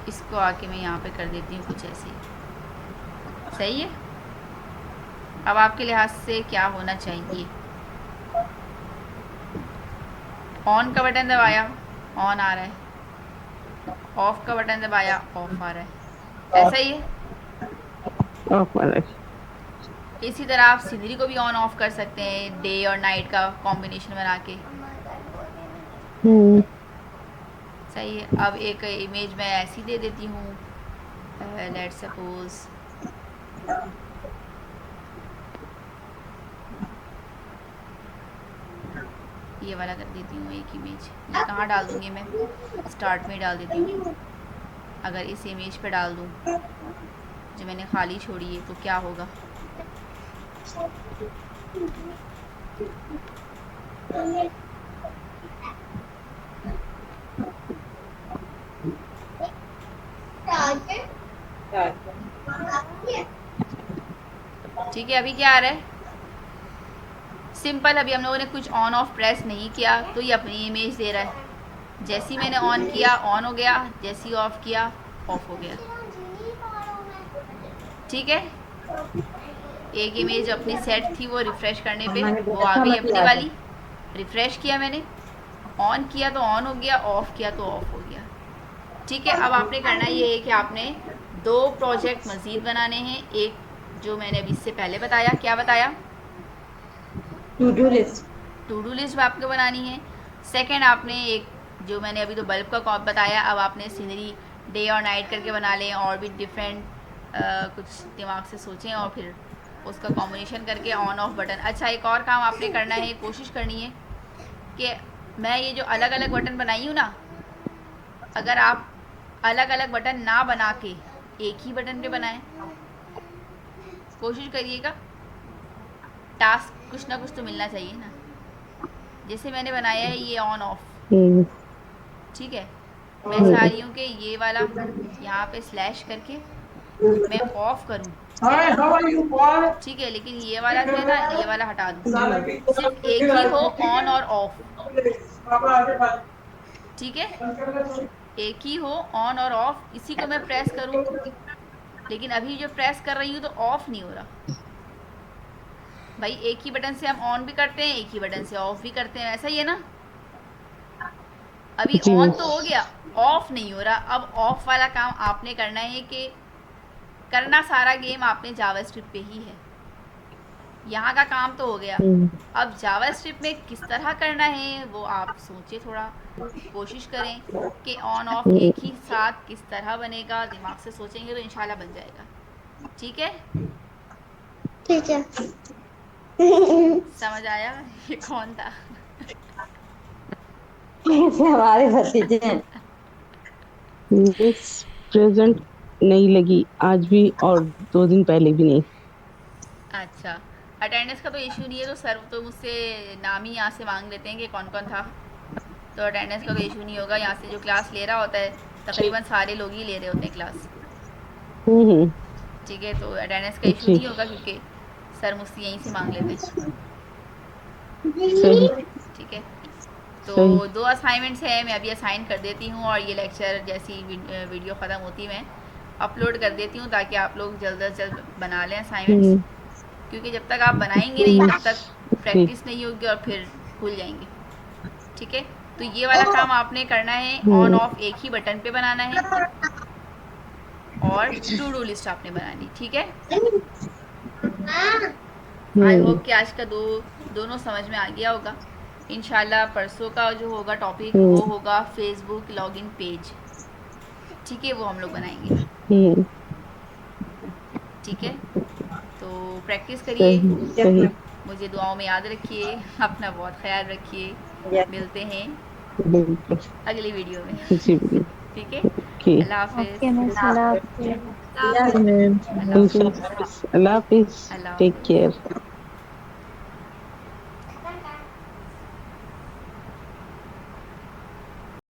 इसको आके मैं यहाँ पे कर देती हूँ कुछ ऐसे। सही है। अब आपके लिहाज से क्या होना चाहिए? ऑन का बटन दबाया, ऑन आ रहा है, ऑफ का बटन दबाया, ऑफ आ रहा है, ऐसा ही है। ऑफ वाला। इसी तरह आप सीनरी को भी ऑन ऑफ कर सकते हैं, डे और नाइट का कॉम्बिनेशन बना के। सही है। अब एक इमेज मैं ऐसी दे देती हूँ, लेट्स सपोज ये वाला कर देती हूँ एक इमेज। ये कहाँ डाल दूँगी मैं? स्टार्ट में डाल देती हूँ। अगर इस इमेज पे डाल दूँ जो मैंने खाली छोड़ी है तो क्या होगा? ठीक है, अभी क्या आ रहा है? सिंपल, अभी हम लोगों ने कुछ ऑन ऑफ प्रेस नहीं किया तो ये अपनी इमेज दे रहा है। जैसे ही मैंने ऑन किया ऑन हो गया, जैसे ही ऑफ किया ऑफ हो गया। ठीक है, एक इमेज अपनी सेट थी वो रिफ़्रेश करने पे वो आ गई अपनी वाली। रिफ़्रेश किया मैंने, ऑन किया तो ऑन हो गया, ऑफ़ किया तो ऑफ़ हो गया। ठीक है, अब आपने करना ये है कि आपने 2 प्रोजेक्ट मज़ीद बनाने हैं। एक जो मैंने अभी इससे पहले बताया, क्या बताया, to do list. To do list आपको बनानी है। सेकंड आपने एक जो मैंने अभी तो बल्ब का बताया, अब आपने सीनरी डे और नाइट करके बना लें और भी डिफरेंट कुछ दिमाग से सोचें और फिर उसका कॉम्बिनेशन करके ऑन ऑफ बटन। अच्छा, एक और काम आपने करना है, कोशिश करनी है कि मैं ये जो अलग अलग बटन बनाई हूँ ना, अगर आप अलग अलग बटन ना बना के एक ही बटन पे बनाएं, कोशिश करिएगा। टास्क कुछ ना कुछ तो मिलना चाहिए ना। जैसे मैंने बनाया है ये ऑन ऑफ, ठीक है, मैं चाह रही हूँ कि ये वाला यहाँ पे स्लैश करके मैं ऑफ करूँ, ठीक है, लेकिन ये वाला जो है ना, ये वाला हटा दूँ, सिर्फ एक ही हो ऑन और ऑफ। ठीक है, एक ही हो ऑन और ऑफ, इसी को मैं प्रेस करूँ, लेकिन अभी जो प्रेस कर रही हूँ तो ऑफ नहीं हो रहा। भाई एक ही बटन से हम ऑन भी करते हैं, एक ही बटन से ऑफ भी करते हैं, ऐसा ही है ना। अभी ऑन तो हो गया, ऑफ नहीं हो रहा। अब ऑफ वाला काम आपने करना है कि करना सारा गेम आपने जावास्क्रिप्ट पे ही है। यहाँ का काम तो हो गया, अब जावास्क्रिप्ट में किस तरह करना है वो आप सोचिए, थोड़ा कोशिश करें कि ऑन ऑफ एक ही साथ किस तरह बनेगा। दिमाग से सोचेंगे तो इंशाल्लाह बन जाएगा। ठीक है, ठीक है। समझ आया ये कौन था? ऐसे हमारे भतीजे हैं। मिस प्रेजेंट नहीं लगी आज भी और 2 दिन पहले भी नहीं। अच्छा, अटेंडेंस का तो इशू नहीं है, तो सर तो मुझसे नाम ही यहाँ से मांग लेते हैं कि कौन कौन था, तो अटेंडेंस का कोई इशू नहीं होगा। यहाँ से जो क्लास ले रहा होता है तकरीबन सारे लोग ही ले रहे होते हैं क्लास। ठीक है, तो अटेंडेंस का इशू नहीं होगा क्योंकि सर मुझसे यहीं से मांग लेते हैं। ठीक है, तो 2 असाइनमेंट्स हैं, मैं अभी असाइन कर देती हूँ और ये लेक्चर जैसी वीडियो ख़त्म होती मैं अपलोड कर देती हूँ ताकि आप लोग जल्द से जल्द बना लें असाइनमेंट्स, क्योंकि जब तक आप बनाएंगे नहीं तब तक प्रैक्टिस नहीं होगी और फिर भूल जाएंगे। ठीक है, तो ये वाला काम आपने करना है, ऑन ऑफ एक ही बटन पे बनाना है और टू डू लिस्ट आपने बनानी। ठीक है, आई होप कि आज का दोनों समझ में आ गया होगा। इंशाल्लाह परसों का जो होगा टॉपिक वो होगा फेसबुक लॉगिन पेज। ठीक है, वो हम लोग बनाएंगे। ठीक है, तो प्रैक्टिस करिए, मुझे दुआओं में याद रखिए, अपना बहुत ख्याल रखिए। मिलते हैं अगली वीडियो में। ठीक है, अल्लाह हाफिज़। अल्लाह हाफिज़, टेक केयर।